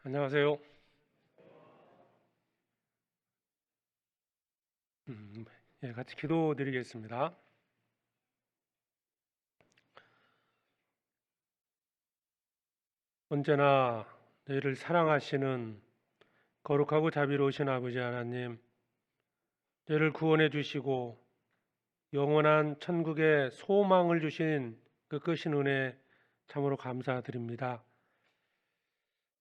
안녕하세요. 같이 기도드리겠습니다. 언제나 너희를 사랑하시는 거룩하고 자비로우신 아버지 하나님, 너희를 구원해 주시고 영원한 천국의 소망을 주신 그 크신 은혜 참으로 감사드립니다.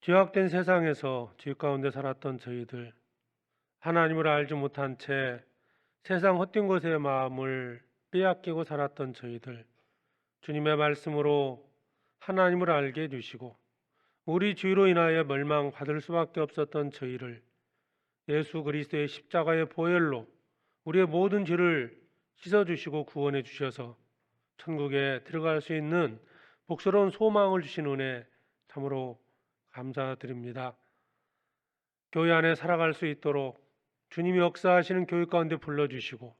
죄악된 세상에서 죄 가운데 살았던 저희들, 하나님을 알지 못한 채 세상 헛된 것에 마음을 빼앗기고 살았던 저희들, 주님의 말씀으로 하나님을 알게 해주시고 우리 죄로 인하여 멸망받을 수밖에 없었던 저희를 예수 그리스도의 십자가의 보혈로 우리의 모든 죄를 씻어주시고 구원해 주셔서 천국에 들어갈 수 있는 복스러운 소망을 주신 은혜 참으로 감사드립니다. 교회 안에 살아갈 수 있도록 주님이 역사하시는 교회 가운데 불러주시고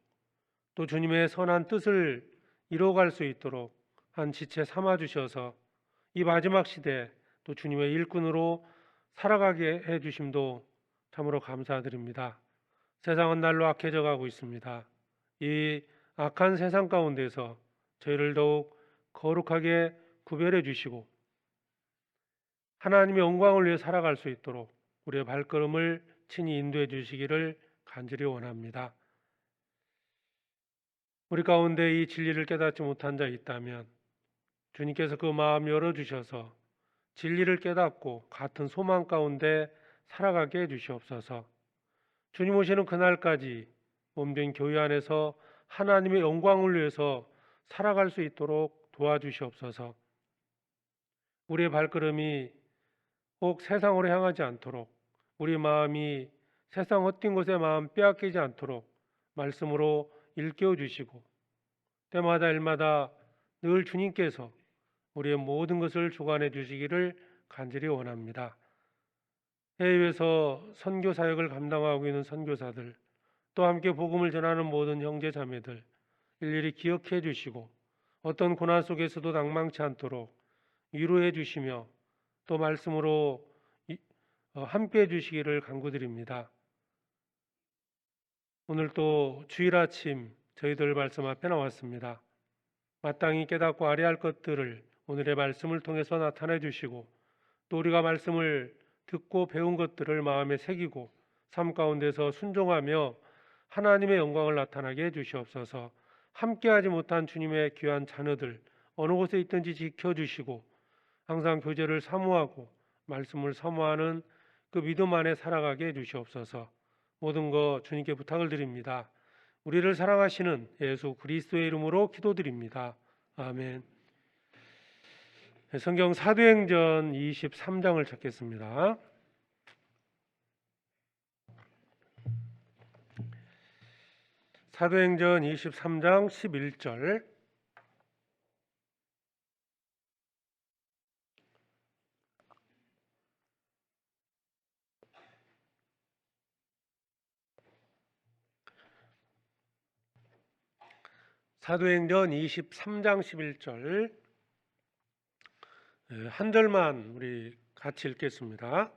또 주님의 선한 뜻을 이루어갈 수 있도록 한 지체 삼아주셔서 이 마지막 시대 또 주님의 일꾼으로 살아가게 해주심도 참으로 감사드립니다. 세상은 날로 악해져 가고 있습니다. 이 악한 세상 가운데서 저희를 더욱 거룩하게 구별해 주시고 하나님의 영광을 위해 살아갈 수 있도록 우리의 발걸음을 친히 인도해 주시기를 간절히 원합니다. 우리 가운데 이 진리를 깨닫지 못한 자 있다면 주님께서 그 마음 열어주셔서 진리를 깨닫고 같은 소망 가운데 살아가게 해주시옵소서. 주님 오시는 그날까지 몸된 교회 안에서 하나님의 영광을 위해서 살아갈 수 있도록 도와주시옵소서. 우리의 발걸음이 꼭 세상으로 향하지 않도록, 우리 마음이 세상 헛된 것에 마음 빼앗기지 않도록 말씀으로 일깨워 주시고 때마다 일마다 늘 주님께서 우리의 모든 것을 주관해 주시기를 간절히 원합니다. 해외에서 선교 사역을 감당하고 있는 선교사들, 또 함께 복음을 전하는 모든 형제 자매들 일일이 기억해 주시고 어떤 고난 속에서도 낭망치 않도록 위로해 주시며 또 말씀으로 함께 해 주시기를 간구드립니다. 오늘 또 주일 아침 저희들 말씀 앞에 나왔습니다. 마땅히 깨닫고 아뢰할 것들을 오늘의 말씀을 통해서 나타내 주시고 또 우리가 말씀을 듣고 배운 것들을 마음에 새기고 삶 가운데서 순종하며 하나님의 영광을 나타나게 해주시옵소서. 함께하지 못한 주님의 귀한 자녀들 어느 곳에 있든지 지켜주시고 항상 교제를 사모하고 말씀을 사모하는 그 믿음 안에 살아가게 해주시옵소서. 모든 것 주님께 부탁을 드립니다. 우리를 사랑하시는 예수 그리스도의 이름으로 기도드립니다. 아멘. 성경 사도행전 23장을 찾겠습니다. 사도행전 23장 11절. 사도행전 23장 11절 한 절만 우리 같이 읽겠습니다.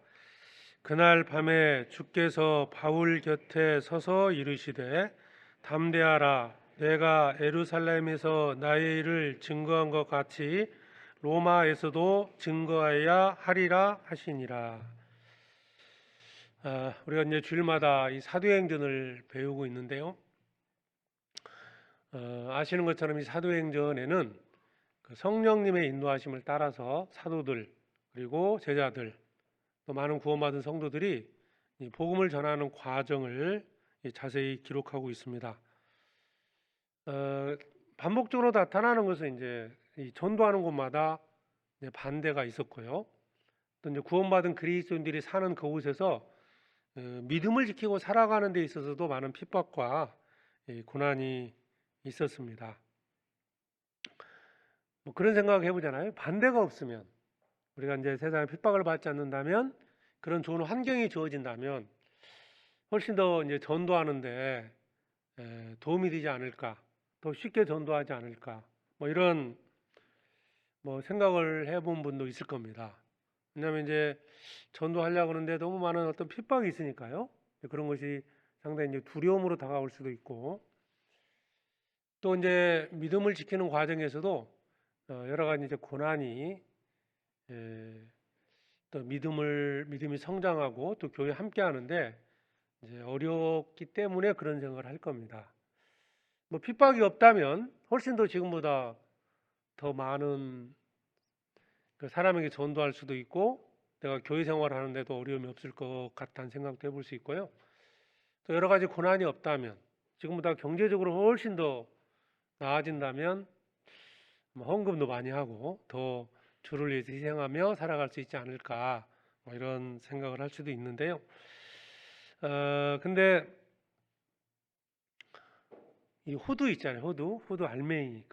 그날 밤에 주께서 바울 곁에 서서 이르시되 담대하라, 내가 예루살렘에서 나의 일을 증거한 것 같이 로마에서도 증거해야 하리라 하시니라. 우리가 이제 주일마다 이 사도행전을 배우고 있는데요. 아시는 것처럼 이 사도행전에는 그 성령님의 인도하심을 따라서 사도들 그리고 제자들 또 많은 구원받은 성도들이 이 복음을 전하는 과정을 자세히 기록하고 있습니다. 반복적으로 나타나는 것은 이제 이 전도하는 곳마다 이제 반대가 있었고요. 또 이제 구원받은 그리스도인들이 사는 그곳에서 믿음을 지키고 살아가는 데 있어서도 많은 핍박과 고난이 있었습니다. 뭐 그런 생각 해보잖아요. 반대가 없으면 우리가 이제 세상에 핍박을 받지 않는다면 그런 좋은 환경이 주어진다면 훨씬 더 이제 전도하는데 도움이 되지 않을까, 더 쉽게 전도하지 않을까, 뭐 이런 뭐 생각을 해본 분도 있을 겁니다. 왜냐하면 이제 전도하려고 하는데 너무 많은 어떤 핍박이 있으니까요. 그런 것이 상당히 이제 두려움으로 다가올 수도 있고, 또 이제 믿음을 지키는 과정에서도 여러 가지 이제 고난이, 또 믿음이 성장하고 또 교회 함께 하는데 이제 어렵기 때문에 그런 생각을 할 겁니다. 뭐 핍박이 없다면 훨씬 더 지금보다 더 많은 그 사람에게 전도할 수도 있고, 내가 교회 생활을 하는데도 어려움이 없을 것 같다는 생각도 해볼 수 있고요. 또 여러 가지 고난이 없다면, 지금보다 경제적으로 훨씬 더 나아진다면 헌금도 많이 하고 더 주를 위해서 희생하며 살아갈 수 있지 않을까, 뭐 이런 생각을 할 수도 있는데요. 근데 이 호두 있잖아요. 호두 알맹이.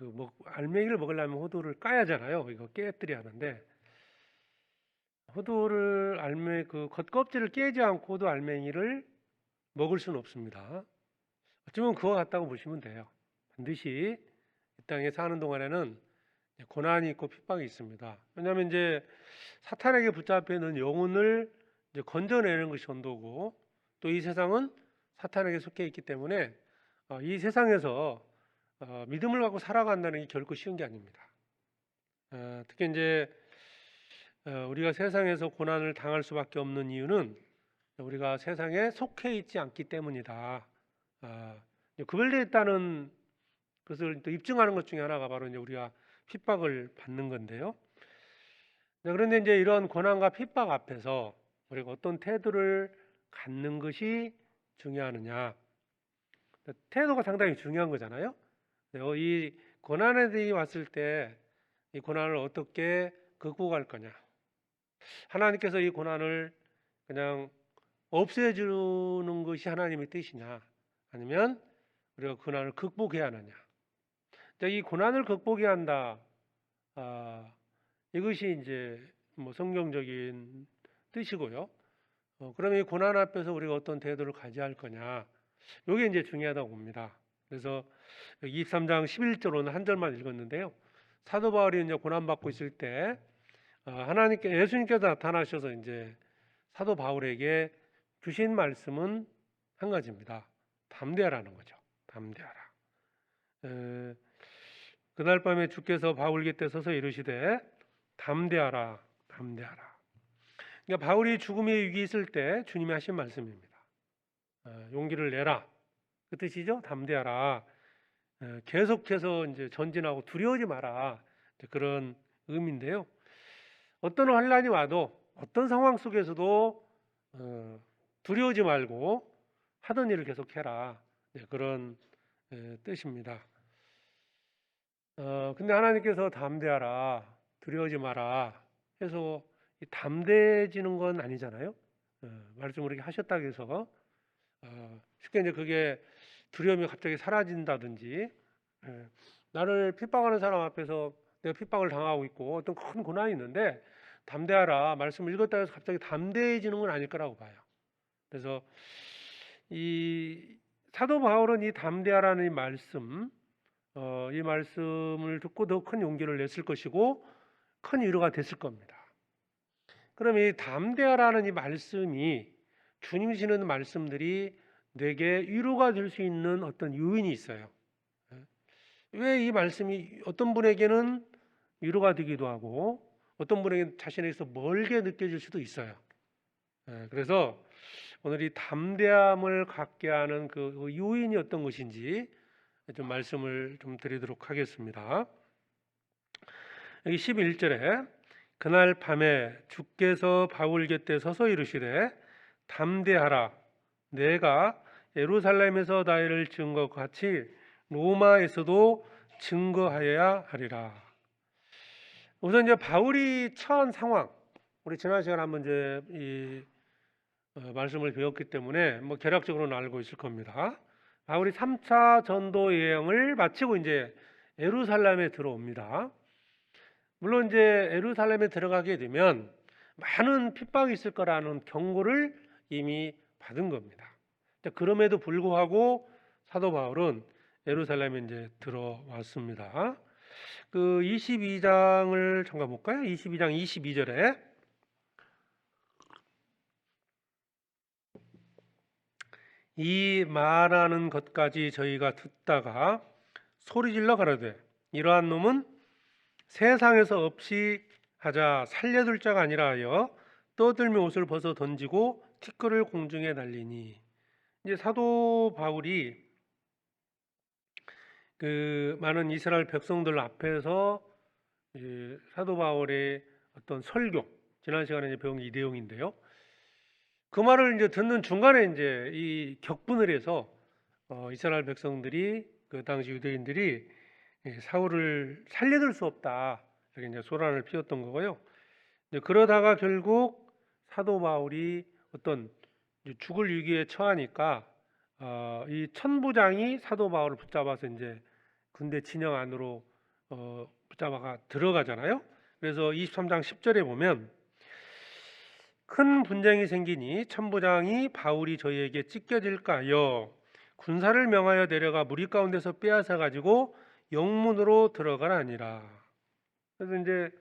알맹이를 먹으려면 호두를 까야 하잖아요. 이거 깨뜨려야 하는데, 그 겉껍질을 깨지 않고 호두 알맹이를 먹을 수는 없습니다. 어쩌면 그와 같다고 보시면 돼요. 반드시 이 땅에 사는 동안에는 고난이 있고 핍박이 있습니다. 왜냐하면 이제 사탄에게 붙잡혀 있는 영혼을 이제 건져내는 것이 전도고, 또 이 세상은 사탄에게 속해 있기 때문에 이 세상에서 믿음을 갖고 살아간다는 게 결코 쉬운 게 아닙니다. 특히 이제 우리가 세상에서 고난을 당할 수밖에 없는 이유는 우리가 세상에 속해 있지 않기 때문이다. 구별되어 있다는 것을 또 입증하는 것 중에 하나가 바로 이제 우리가 핍박을 받는 건데요. 그런데 이제 이런 고난과 핍박 앞에서 우리가 어떤 태도를 갖는 것이 중요하느냐? 태도가 상당히 중요한 거잖아요. 이 고난에 왔을 때 이 고난을 어떻게 극복할 거냐? 하나님께서 이 고난을 그냥 없애주는 것이 하나님의 뜻이냐? 아니면 우리가 고난을 극복해야 하느냐? 이 고난을 극복해야 한다. 이것이 이제 뭐 성경적인 뜻이고요. 그러면 이 고난 앞에서 우리가 어떤 태도를 가져야 할 거냐? 이게 이제 중요하다고 봅니다. 그래서 23장 11절로는 한 절만 읽었는데요. 사도 바울이 이제 고난 받고 있을 때 예수님께서 나타나셔서 이제 사도 바울에게 주신 말씀은 한 가지입니다. 담대하라는 거죠. 담대하라. 그날 밤에 주께서 바울 곁에 서서 이르시되 담대하라, 담대하라. 그러니까 바울이 죽음의 위기 있을 때 주님이 하신 말씀입니다. 용기를 내라. 그 뜻이죠. 담대하라. 계속해서 이제 전진하고 두려워하지 마라. 그런 의미인데요. 어떤 환란이 와도 어떤 상황 속에서도 두려워하지 말고 하던 일을 계속해라. 그런 뜻입니다. 근데 하나님께서 담대하라, 두려워하지 마라 해서 담대해지는 건 아니잖아요. 말씀을 이렇게 하셨다고 해서 쉽게 이제 그게 두려움이 갑자기 사라진다든지, 나를 핍박하는 사람 앞에서 내가 핍박을 당하고 있고 어떤 큰 고난이 있는데 담대하라 말씀을 읽었다 해서 갑자기 담대해지는 건 아닐 거라고 봐요. 그래서 이 사도 바울은 이 담대하라는 이 말씀을 듣고 더 큰 용기를 냈을 것이고 큰 위로가 됐을 겁니다. 그럼 이 담대하라는 이 말씀이 주님이 주시는 말씀들이 내게 위로가 될 수 있는 어떤 요인이 있어요. 왜 이 말씀이 어떤 분에게는 위로가 되기도 하고 어떤 분에게는 자신에게서 멀게 느껴질 수도 있어요. 그래서 오늘 이 담대함을 갖게 하는 그 요인이 어떤 것인지 좀 말씀을 좀 드리도록 하겠습니다. 여기 11절에 그날 밤에 주께서 바울 곁에 서서 이르시되 담대하라 내가 예루살렘에서 나를 증거 것 같이 로마에서도 증거하여야 하리라. 우선 이제 바울이 처한 상황, 우리 지난 시간에 한번 이제 이 말씀을 배웠기 때문에 뭐 개략적으로는 알고 있을 겁니다. 바울이 3차 전도 여행을 마치고 이제 예루살렘에 들어옵니다. 물론 이제 예루살렘에 들어가게 되면 많은 핍박이 있을 거라는 경고를 이미 받은 겁니다. 그럼에도 불구하고 사도 바울은 예루살렘에 이제 들어왔습니다. 그 22장을 잠깐 볼까요? 22장 22절에 이 말하는 것까지 저희가 듣다가 소리질러 가로되 이러한 놈은 세상에서 없이 하자 살려둘 자가 아니라 하여 떠들며 옷을 벗어 던지고 티끌을 공중에 날리니. 이제 사도 바울이 그 많은 이스라엘 백성들 앞에서 사도 바울의 어떤 설교, 지난 시간에 이제 배운 이 내용인데요. 그 말을 이제 듣는 중간에 이제 이 격분을 해서 이스라엘 백성들이 그 당시 유대인들이 사울을 살려둘 수 없다 이렇게 이제 소란을 피웠던 거고요. 이제 그러다가 결국 사도 바울이 어떤 이제 죽을 위기에 처하니까 이 천부장이 사도 바울을 붙잡아서 이제 군대 진영 안으로 붙잡아가 들어가잖아요. 그래서 23장 10절에 보면 큰 분쟁이 생기니 천부장이 바울이 저희에게 찢겨질까 하여 군사를 명하여 내려가 무리 가운데서 빼앗아 가지고 영문으로 들어가라 하니라. 그래서 이제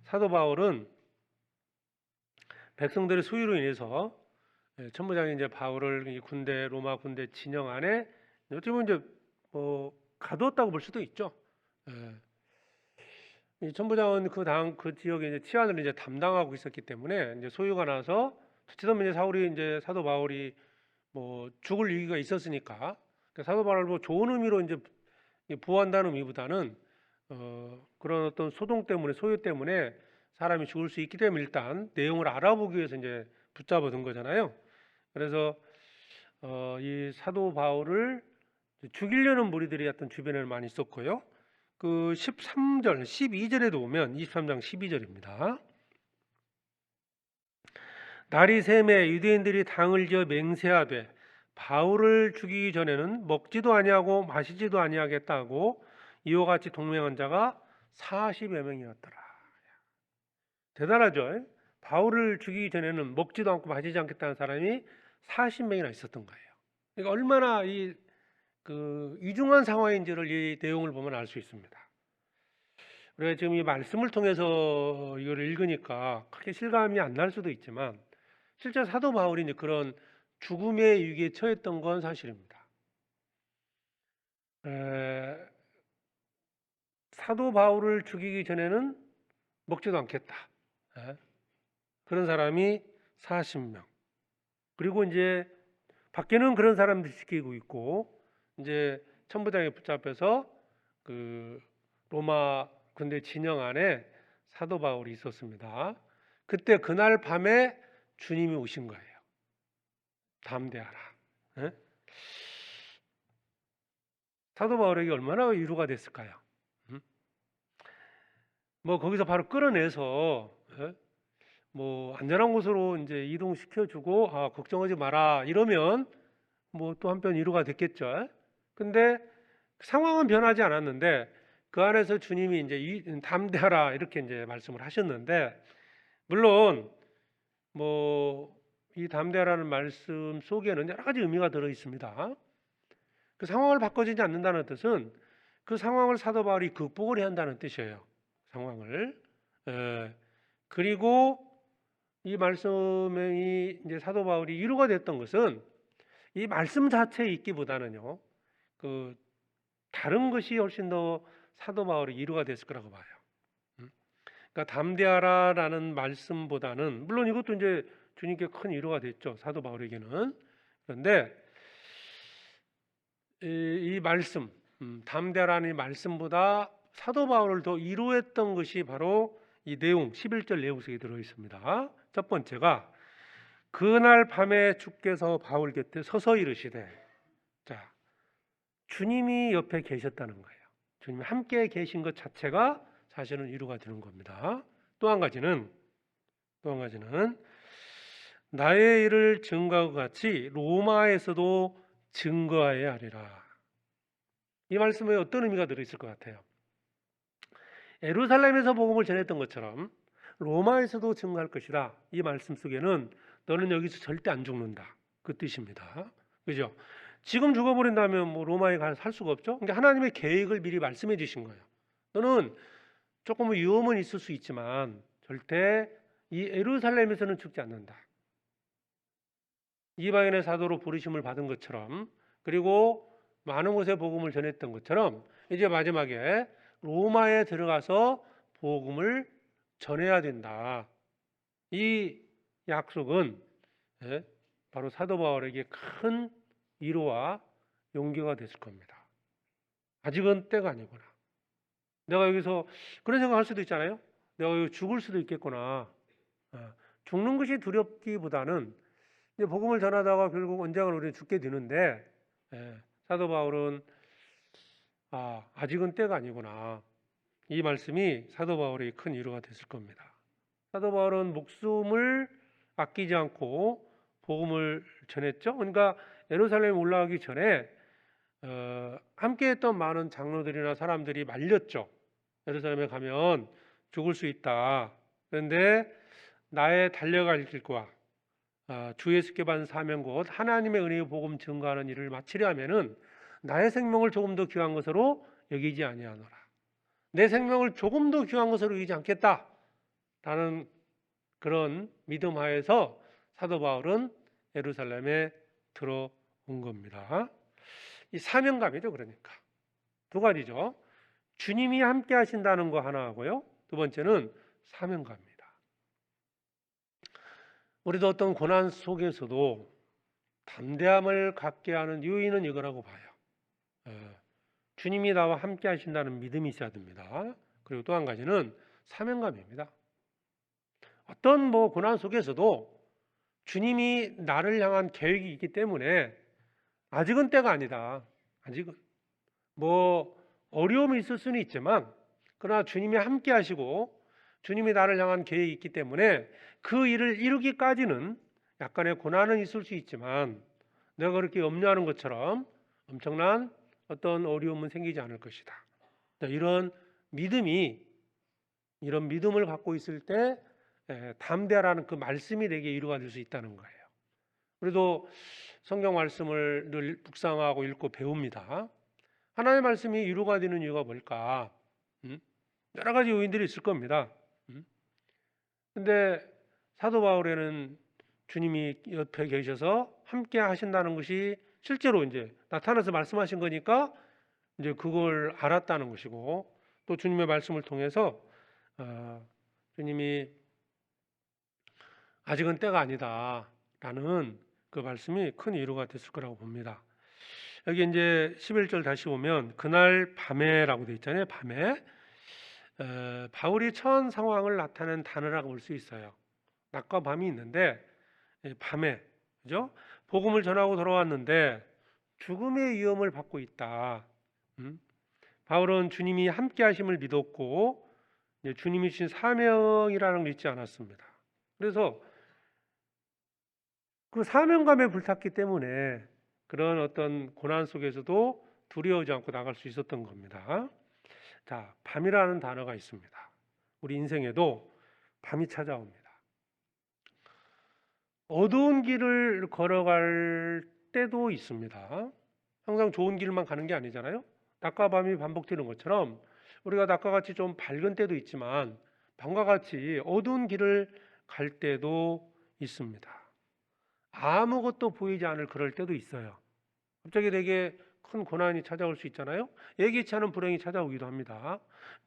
사도 바울은 백성들의 수위로 인해서 천부장이 이제 바울을 이 군대 로마 군대 진영 안에 어떻게 보면 이제 가두었다고 볼 수도 있죠. 이 천부장은 그 지역의 이제 치안을 이제 담당하고 있었기 때문에 이제 소유가 나서 어찌되면 이제 사도 바울이 뭐 죽을 위기가 있었으니까 사도 바울을 뭐 좋은 의미로 이제 보호한다는 의미보다는 그런 어떤 소동 때문에 소유 때문에 사람이 죽을 수 있기 때문에 일단 내용을 알아보기 위해서 이제 붙잡아둔 거잖아요. 그래서 이 사도 바울을 죽이려는 무리들이 어떤 주변에 많이 있었고요. 그 13절, 12절에도 오면 23장 12절입니다. 날이 새매 유대인들이 당을 지어 맹세하되 바울을 죽이기 전에는 먹지도 아니하고 마시지도 아니하겠다 하고 이와 같이 동맹한 자가 40여 명이었더라. 대단하죠. 바울을 죽이기 전에는 먹지도 않고 마시지 않겠다는 사람이 40명이나 있었던 거예요. 그러니까 얼마나 그 위중한 상황인지를 이 내용을 보면 알 수 있습니다. 우리가 지금 이 말씀을 통해서 이걸 읽으니까 크게 실감이 안 날 수도 있지만 실제 사도 바울이 이제 그런 죽음의 위기에 처했던 건 사실입니다. 사도 바울을 죽이기 전에는 먹지도 않겠다. 그런 사람이 40명. 그리고 이제 밖에는 그런 사람들이 지키고 있고 이제 천부장에 붙잡혀서 그 로마 군대 진영 안에 사도 바울이 있었습니다. 그때 그날 밤에 주님이 오신 거예요. 담대하라. 사도 바울에게 얼마나 위로가 됐을까요? 뭐 거기서 바로 끌어내서 뭐 안전한 곳으로 이제 이동시켜주고 걱정하지 마라 이러면 뭐 또 한편 위로가 됐겠죠. 근데 상황은 변하지 않았는데 그 안에서 주님이 이제 담대하라 이렇게 이제 말씀을 하셨는데 물론 뭐 이 담대하라는 말씀 속에는 여러 가지 의미가 들어 있습니다. 그 상황을 바꿔주지 않는다는 뜻은 그 상황을 사도 바울이 극복을 해야 한다는 뜻이에요. 상황을. 그리고 이 말씀이 이제 사도 바울이 위로가 됐던 것은 이 말씀 자체에 있기보다는요. 그 다른 것이 훨씬 더 사도 바울이 위로가 됐을 거라고 봐요. 그러니까 담대하라라는 말씀보다는 물론 이것도 이제 주님께 큰 위로가 됐죠. 사도 바울에게는. 그런데 이 말씀, 담대하라는 이 말씀보다 사도 바울을 더 위로했던 것이 바로 이 내용, 11절 내용 속에 들어 있습니다. 첫 번째가 그날 밤에 주께서 바울 곁에 서서 이르시되, 자, 주님이 옆에 계셨다는 거예요. 주님이 함께 계신 것 자체가 사실은 위로가 되는 겁니다. 또 한 가지는 나의 일을 증거하고 같이 로마에서도 증거하여야 하리라. 이 말씀에 어떤 의미가 들어있을 것 같아요? 예루살렘에서 복음을 전했던 것처럼 로마에서도 증거할 것이다. 이 말씀 속에는 너는 여기서 절대 안 죽는다. 그 뜻입니다. 그죠? 지금 죽어버린다면 뭐 로마에 가서 살 수가 없죠. 그러니까 하나님의 계획을 미리 말씀해 주신 거예요. 너는 조금 위험은 있을 수 있지만 절대 이 예루살렘에서는 죽지 않는다. 이방인의 사도로 부르심을 받은 것처럼, 그리고 많은 곳에 복음을 전했던 것처럼 이제 마지막에 로마에 들어가서 복음을 전해야 된다. 이 약속은 바로 사도 바울에게 큰 위로와 용기가 됐을 겁니다. 아직은 때가 아니구나. 내가 여기서 그런 생각할 수도 있잖아요. 내가 여기 죽을 수도 있겠구나. 죽는 것이 두렵기보다는 이제 복음을 전하다가 결국 언젠가 우리는 죽게 되는데, 사도 바울은 아직은 때가 아니구나. 이 말씀이 사도 바울의 큰 위로가 됐을 겁니다. 사도 바울은 목숨을 아끼지 않고 복음을 전했죠. 그러니까 예루살렘에 올라가기 전에 함께했던 많은 장로들이나 사람들이 말렸죠. 예루살렘에 가면 죽을 수 있다. 그런데 나의 달려갈 길과 주 예수께 받은 사명 곧 하나님의 은혜의 복음 증거하는 일을 마치려 하면은 나의 생명을 조금 더 귀한 것으로 여기지 아니하노라. 내 생명을 조금 더 귀한 것으로 여기지 않겠다. 라는 그런 믿음 하에서 사도 바울은 예루살렘에 들어온 겁니다. 이 사명감이죠. 그러니까 두 가지죠. 주님이 함께 하신다는 거 하나 하고요. 두 번째는 사명감입니다. 우리도 어떤 고난 속에서도 담대함을 갖게 하는 요인은 이거라고 봐요. 주님이 나와 함께 하신다는 믿음이 있어야 됩니다. 그리고 또 한 가지는 사명감입니다. 어떤 고난 속에서도 주님이 나를 향한 계획이 있기 때문에 아직은 때가 아니다. 아직은 어려움이 있을 수는 있지만, 그러나 주님이 함께 하시고 주님이 나를 향한 계획이 있기 때문에 그 일을 이루기까지는 약간의 고난은 있을 수 있지만 내가 그렇게 염려하는 것처럼 엄청난 어떤 어려움은 생기지 않을 것이다. 이런 믿음을 갖고 있을 때 담대하라는 그 말씀이 내게 위로가 될 수 있다는 거예요. 우리도 성경 말씀을 늘 묵상하고 읽고 배웁니다. 하나님의 말씀이 위로가 되는 이유가 뭘까? 여러 가지 요인들이 있을 겁니다. 근데 사도 바울에는 주님이 옆에 계셔서 함께 하신다는 것이 실제로 이제 나타나서 말씀하신 거니까 이제 그걸 알았다는 것이고, 또 주님의 말씀을 통해서 주님이 아직은 때가 아니다라는 그 말씀이 큰 위로가 됐을 거라고 봅니다. 여기 이제 11절 다시 보면 그날 밤에라고 되어 있잖아요. 밤에 바울이 처한 상황을 나타내는 단어라고 볼 수 있어요. 낮과 밤이 있는데 밤에, 그죠? 복음을 전하고 돌아왔는데 죽음의 위험을 받고 있다. 바울은 주님이 함께 하심을 믿었고 주님이 주신 사명이라는 걸 잊지 않았습니다. 그래서 그 사명감에 불탔기 때문에 그런 어떤 고난 속에서도 두려워하지 않고 나갈 수 있었던 겁니다. 자, 밤이라는 단어가 있습니다. 우리 인생에도 밤이 찾아옵니다. 어두운 길을 걸어갈 때도 있습니다. 항상 좋은 길만 가는 게 아니잖아요. 낮과 밤이 반복되는 것처럼 우리가 낮과 같이 좀 밝은 때도 있지만 밤과 같이 어두운 길을 갈 때도 있습니다. 아무것도 보이지 않을 그럴 때도 있어요. 갑자기 되게 큰 고난이 찾아올 수 있잖아요. 예기치 않은 불행이 찾아오기도 합니다.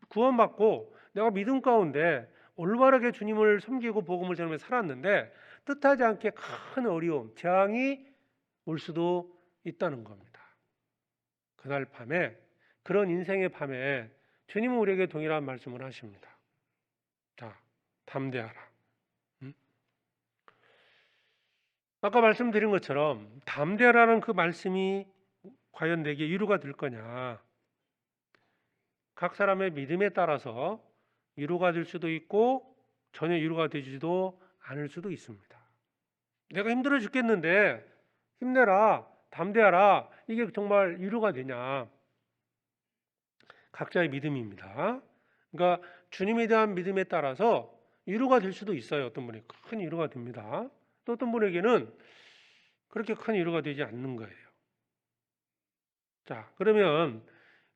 구원받고 내가 믿음 가운데 올바르게 주님을 섬기고 복음을 전하며 살았는데 뜻하지 않게 큰 어려움, 재앙이 올 수도 있다는 겁니다. 그날 밤에, 그런 인생의 밤에 주님은 우리에게 동일한 말씀을 하십니다. 자, 담대하라. 아까 말씀드린 것처럼 담대하라는 그 말씀이 과연 내게 위로가 될 거냐? 각 사람의 믿음에 따라서 위로가 될 수도 있고 전혀 위로가 되지도 않을 수도 있습니다. 내가 힘들어 죽겠는데 힘내라, 담대하라, 이게 정말 위로가 되냐? 각자의 믿음입니다. 그러니까 주님에 대한 믿음에 따라서 위로가 될 수도 있어요. 어떤 분이 큰 위로가 됩니다. 또 어떤 분에게는 그렇게 큰 위로가 되지 않는 거예요. 자, 그러면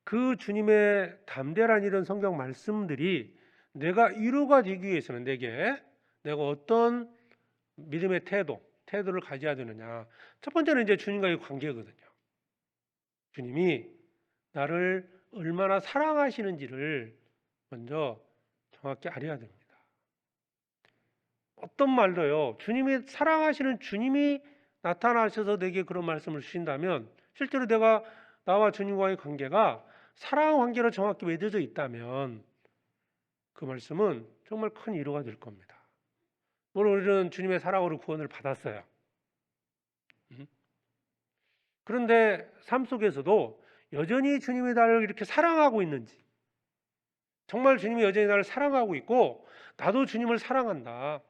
그 주님의 담대란 이런 성경 말씀들이 내가 위로가 되기 위해서는 내가 어떤 믿음의 태도를 가져야 되느냐? 첫 번째는 이제 주님과의 관계거든요. 주님이 나를 얼마나 사랑하시는지를 먼저 정확히 알아야 됩니다. 어떤 말도요, 주님이 사랑하시는 주님이 나타나셔서 내게 그런 말씀을 주신다면, 실제로 내가 나와 주님과의 관계가 사랑 관계로 정확히 맺어져 있다면 그 말씀은 정말 큰 위로가 될 겁니다. 물론 우리는 주님의 사랑으로 구원을 받았어요. 그런데 삶 속에서도 여전히 주님이 나를 이렇게 사랑하고 있는지, 정말 주님이 여전히 나를 사랑하고 있고 나도 주님을 사랑한다,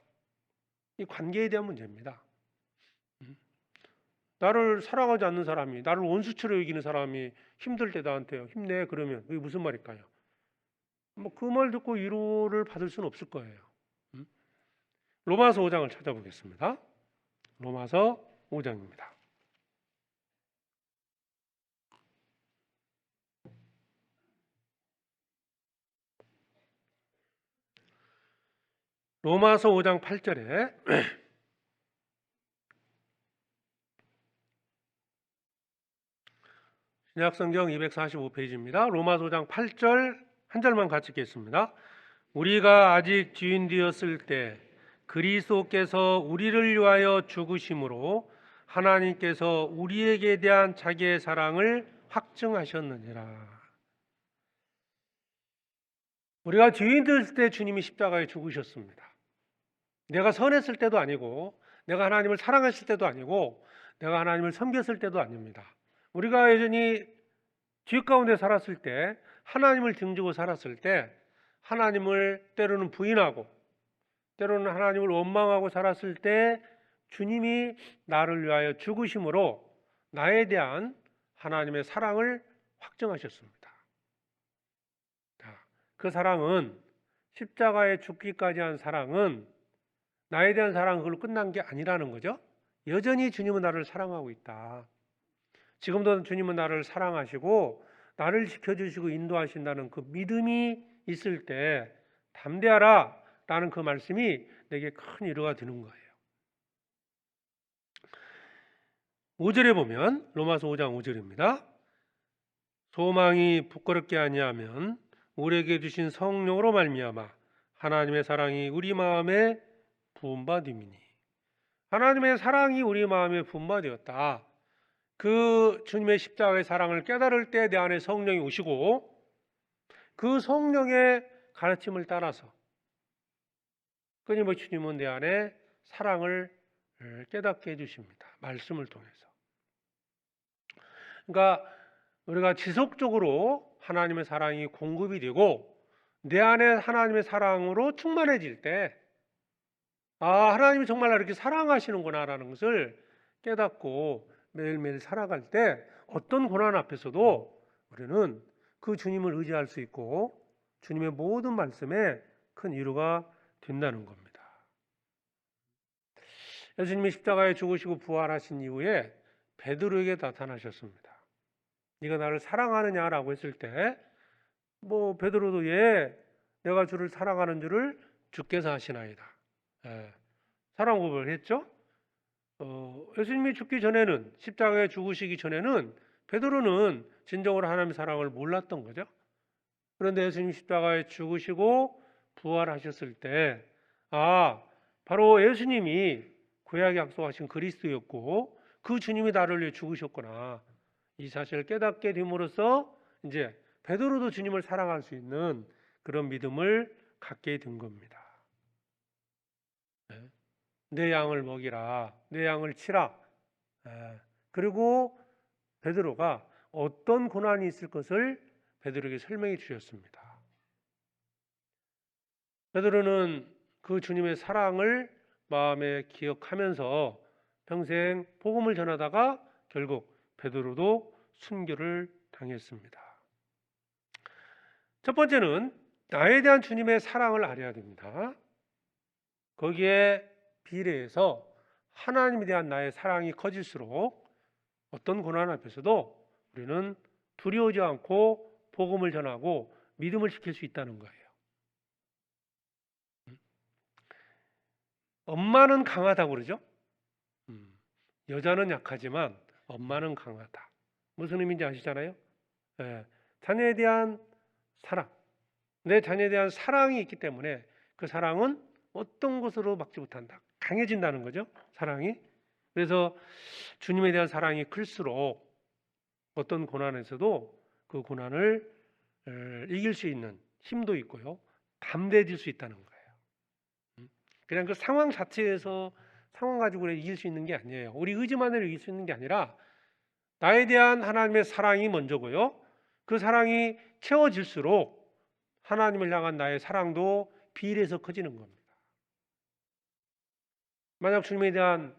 이 관계에 대한 문제입니다. 나를 사랑하지 않는 사람이, 나를 원수처럼 여기는 사람이 힘들 때 나한테 힘내 그러면 그게 무슨 말일까요? 뭐 그 말 듣고 위로를 받을 수는 없을 거예요. 로마서 5장을 찾아보겠습니다. 로마서 5장입니다. 로마서 5장 8절에 신약성경 245페이지입니다. 로마서 5장 8절 한 절만 같이 읽겠습니다. 우리가 아직 죄인 되었을 때 그리스도께서 우리를 위하여 죽으심으로 하나님께서 우리에게 대한 자기의 사랑을 확증하셨느니라. 우리가 죄인 되었을 때 주님이 십자가에 죽으셨습니다. 내가 선했을 때도 아니고, 내가 하나님을 사랑했을 때도 아니고, 내가 하나님을 섬겼을 때도 아닙니다. 우리가 여전히 죄 가운데 살았을 때, 하나님을 등지고 살았을 때, 하나님을 때로는 부인하고 때로는 하나님을 원망하고 살았을 때 주님이 나를 위하여 죽으심으로 나에 대한 하나님의 사랑을 확증하셨습니다. 그 사랑은, 십자가에 죽기까지 한 사랑은 나에 대한 사랑은 그걸로 끝난 게 아니라는 거죠. 여전히 주님은 나를 사랑하고 있다. 지금도 주님은 나를 사랑하시고 나를 지켜주시고 인도하신다는 그 믿음이 있을 때 담대하라 라는 그 말씀이 내게 큰 위로가 되는 거예요. 5절에 보면, 로마서 5장 5절입니다. 소망이 부끄럽게 아니하면 우리에게 주신 성령으로 말미암아 하나님의 사랑이 우리 마음에 부음받음이니. 하나님의 사랑이 우리 마음에 부음받았다. 그 주님의 십자가의 사랑을 깨달을 때 내 안에 성령이 오시고 그 성령의 가르침을 따라서 끊임없이 주님은 내 안에 사랑을 깨닫게 해주십니다. 말씀을 통해서. 그러니까 우리가 지속적으로 하나님의 사랑이 공급이 되고 내 안에 하나님의 사랑으로 충만해질 때, 아, 하나님이 정말 나를 이렇게 사랑하시는구나 라는 것을 깨닫고 매일매일 살아갈 때 어떤 고난 앞에서도 우리는 그 주님을 의지할 수 있고 주님의 모든 말씀에 큰 위로가 된다는 겁니다. 예수님이 십자가에 죽으시고 부활하신 이후에 베드로에게 나타나셨습니다. 네가 나를 사랑하느냐라고 했을 때 베드로도 내가 주를 사랑하는 줄을 주께서 아시나이다. 사랑 고백을 했죠. 예수님이 죽기 전에는, 십자가에 죽으시기 전에는 베드로는 진정으로 하나님의 사랑을 몰랐던 거죠. 그런데 예수님이 십자가에 죽으시고 부활하셨을 때, 바로 예수님이 구약에 약속하신 그리스도였고 그 주님이 나를 위해 죽으셨구나, 이 사실을 깨닫게 됨으로써 이제 베드로도 주님을 사랑할 수 있는 그런 믿음을 갖게 된 겁니다. 내 양을 먹이라, 내 양을 치라. 그리고 베드로가 어떤 고난이 있을 것을 베드로에게 설명해 주셨습니다. 베드로는 그 주님의 사랑을 마음에 기억하면서 평생 복음을 전하다가 결국 베드로도 순교를 당했습니다. 첫 번째는 나에 대한 주님의 사랑을 알아야 됩니다. 거기에 비례해서 하나님에 대한 나의 사랑이 커질수록 어떤 고난 앞에서도 우리는 두려워하지 않고 복음을 전하고 믿음을 지킬 수 있다는 거예요. 엄마는 강하다고 그러죠. 여자는 약하지만 엄마는 강하다. 무슨 의미인지 아시잖아요? 예, 자녀에 대한 사랑, 내 자녀에 대한 사랑이 있기 때문에 그 사랑은 어떤 것으로 막지 못한다. 강해진다는 거죠. 사랑이. 그래서 주님에 대한 사랑이 클수록 어떤 고난에서도 그 고난을 이길 수 있는 힘도 있고요. 담대해질 수 있다는 거예요. 그냥 그 상황 자체에서 상황 가지고 이길 수 있는 게 아니에요. 우리 의지만으로 이길 수 있는 게 아니라 나에 대한 하나님의 사랑이 먼저고요. 그 사랑이 채워질수록 하나님을 향한 나의 사랑도 비례해서 커지는 겁니다. 만약 주님에 대한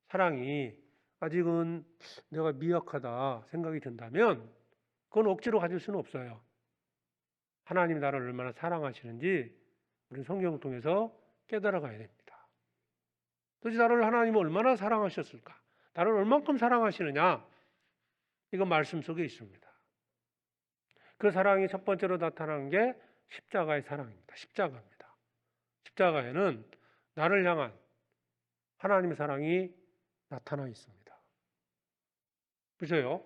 사랑이 아직은 내가 미약하다 생각이 든다면 그건 억지로 가질 수는 없어요. 하나님이 나를 얼마나 사랑하시는지 우리는 성경을 통해서 깨달아 가야 됩니다. 도대체 나를 하나님은 얼마나 사랑하셨을까? 나를 얼만큼 사랑하시느냐? 이건 말씀 속에 있습니다. 그 사랑이 첫 번째로 나타나는 게 십자가의 사랑입니다. 십자가입니다. 십자가에는 나를 향한 하나님의 사랑이 나타나 있습니다. 보세요.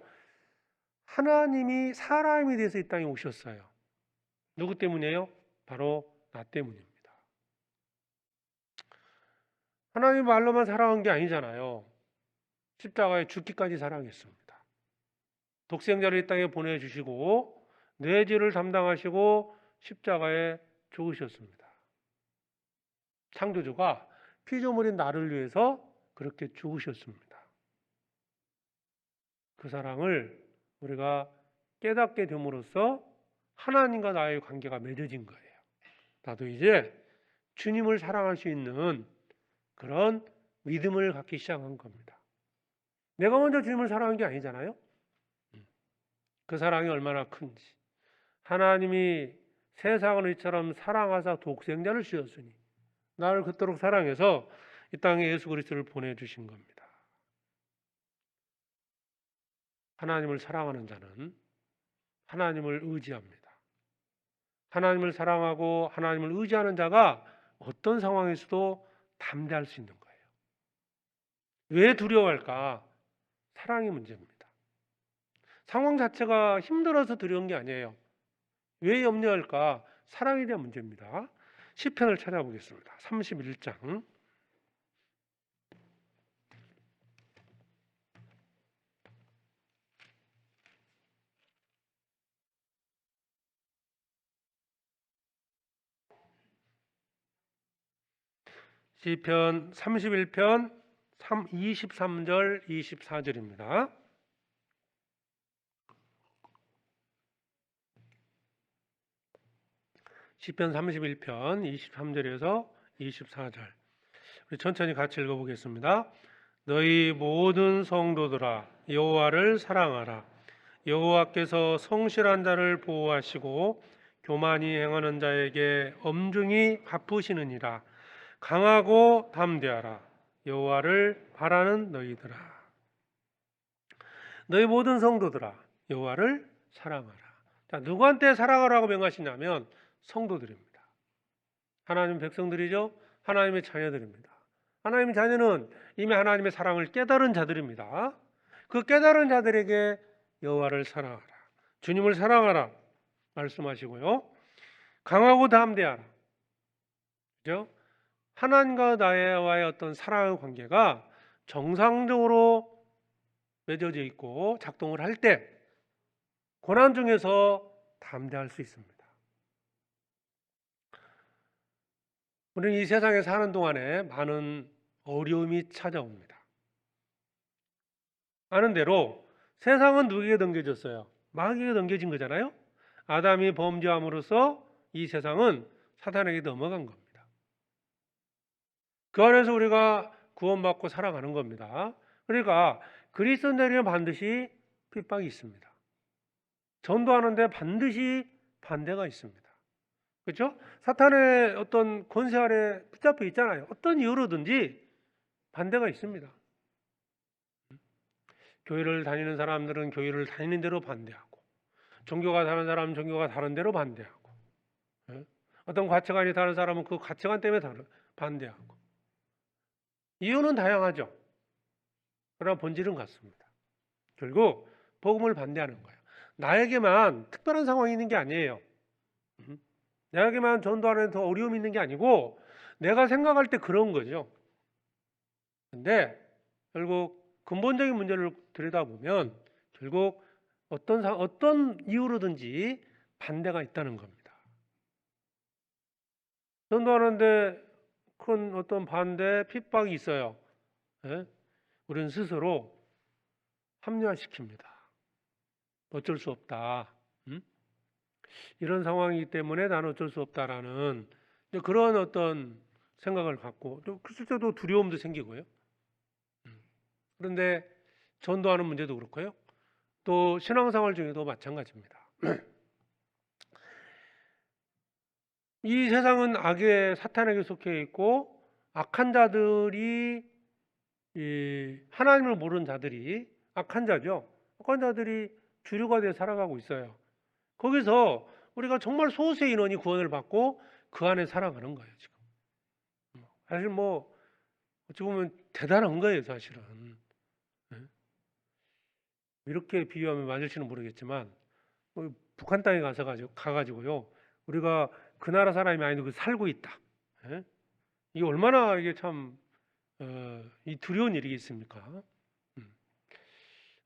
하나님이 사람이 돼서 이 땅에 오셨어요. 누구 때문이에요? 바로 나 때문입니다. 하나님 말로만 사랑한 게 아니잖아요. 십자가에 죽기까지 사랑했습니다. 독생자를 이 땅에 보내주시고 내 죄를 담당하시고 십자가에 죽으셨습니다. 창조주가 피조물인 나를 위해서 그렇게 죽으셨습니다. 그 사랑을 우리가 깨닫게 됨으로써 하나님과 나의 관계가 맺어진 거예요. 나도 이제 주님을 사랑할 수 있는 그런 믿음을 갖기 시작한 겁니다. 내가 먼저 주님을 사랑한 게 아니잖아요. 그 사랑이 얼마나 큰지. 하나님이 세상을 이처럼 사랑하사 독생자를 주셨으니 나를 그토록 사랑해서 이 땅에 예수 그리스도를 보내주신 겁니다. 하나님을 사랑하는 자는 하나님을 의지합니다. 하나님을 사랑하고 하나님을 의지하는 자가 어떤 상황에서도 담대할 수 있는 거예요. 왜 두려워할까? 사랑이 문제입니다. 상황 자체가 힘들어서 두려운 게 아니에요. 왜 염려할까? 사랑에 대한 문제입니다. 시편을 찾아보겠습니다. 31장. 시편 31편 23절 24절입니다. 시편 31편 23절에서 24절. 우리 천천히 같이 읽어보겠습니다. 너희 모든 성도들아 여호와를 사랑하라. 여호와께서 성실한 자를 보호하시고 교만히 행하는 자에게 엄중히 갚으시느니라. 강하고 담대하라. 여호와를 바라는 너희들아. 너희 모든 성도들아 여호와를 사랑하라. 자, 누구한테 사랑하라고 명하시냐면 성도들입니다. 하나님 백성들이죠. 하나님의 자녀들입니다. 하나님의 자녀는 이미 하나님의 사랑을 깨달은 자들입니다. 그 깨달은 자들에게 여호와를 사랑하라. 주님을 사랑하라 말씀하시고요. 강하고 담대하라. 그죠? 하나님과 나와의 어떤 사랑의 관계가 정상적으로 맺어져 있고 작동을 할 때 고난 중에서 담대할 수 있습니다. 우리는 이 세상에 사는 동안에 많은 어려움이 찾아옵니다. 아는 대로 세상은 누구에게 넘겨졌어요? 마귀에게 넘겨진 거잖아요. 아담이 범죄함으로써 이 세상은 사탄에게 넘어간 겁니다. 그 안에서 우리가 구원받고 살아가는 겁니다. 그러니까 그리스도인들에게는 반드시 핍박이 있습니다. 전도하는데 반드시 반대가 있습니다. 그렇죠? 사탄의 어떤 권세 아래 붙잡혀 있잖아요. 어떤 이유로든지 반대가 있습니다. 교회를 다니는 사람들은 교회를 다니는 대로 반대하고, 종교가 다른 사람은 종교가 다른 대로 반대하고, 어떤 가치관이 다른 사람은 그 가치관 때문에 반대하고. 이유는 다양하죠. 그러나 본질은 같습니다. 결국 복음을 반대하는 거예요. 나에게만 특별한 상황이 있는 게 아니에요. 나에게만 전도하는 더 어려움이 있는 게 아니고 내가 생각할 때 그런 거죠. 근데 결국 근본적인 문제를 들여다보면 결국 어떤 이유로든지 반대가 있다는 겁니다. 전도하는데 큰 어떤 반대, 핍박이 있어요. 예? 우리는 스스로 합리화시킵니다. 어쩔 수 없다. 이런 상황이기 때문에 나는 어쩔 수 없다라는 그런 어떤 생각을 갖고 또 실제로 두려움도 생기고요. 그런데 전도하는 문제도 그렇고요. 또 신앙생활 중에도 마찬가지입니다. 이 세상은 악의 사탄에게 속해 있고 악한 자들이 하나님을 모르는 자들이 악한 자죠. 악한 자들이 주류가 되어 살아가고 있어요. 거기서 우리가 정말 소수의 인원이 구원을 받고 그 안에 살아가는 거예요. 지금 사실 뭐 어찌 보면 대단한 거예요. 사실은 이렇게 비유하면 맞을지는 모르겠지만 북한 땅에 가가지고요. 우리가 그 나라 사람이 아니고 살고 있다. 이게 얼마나 이게 참 이 두려운 일이겠습니까?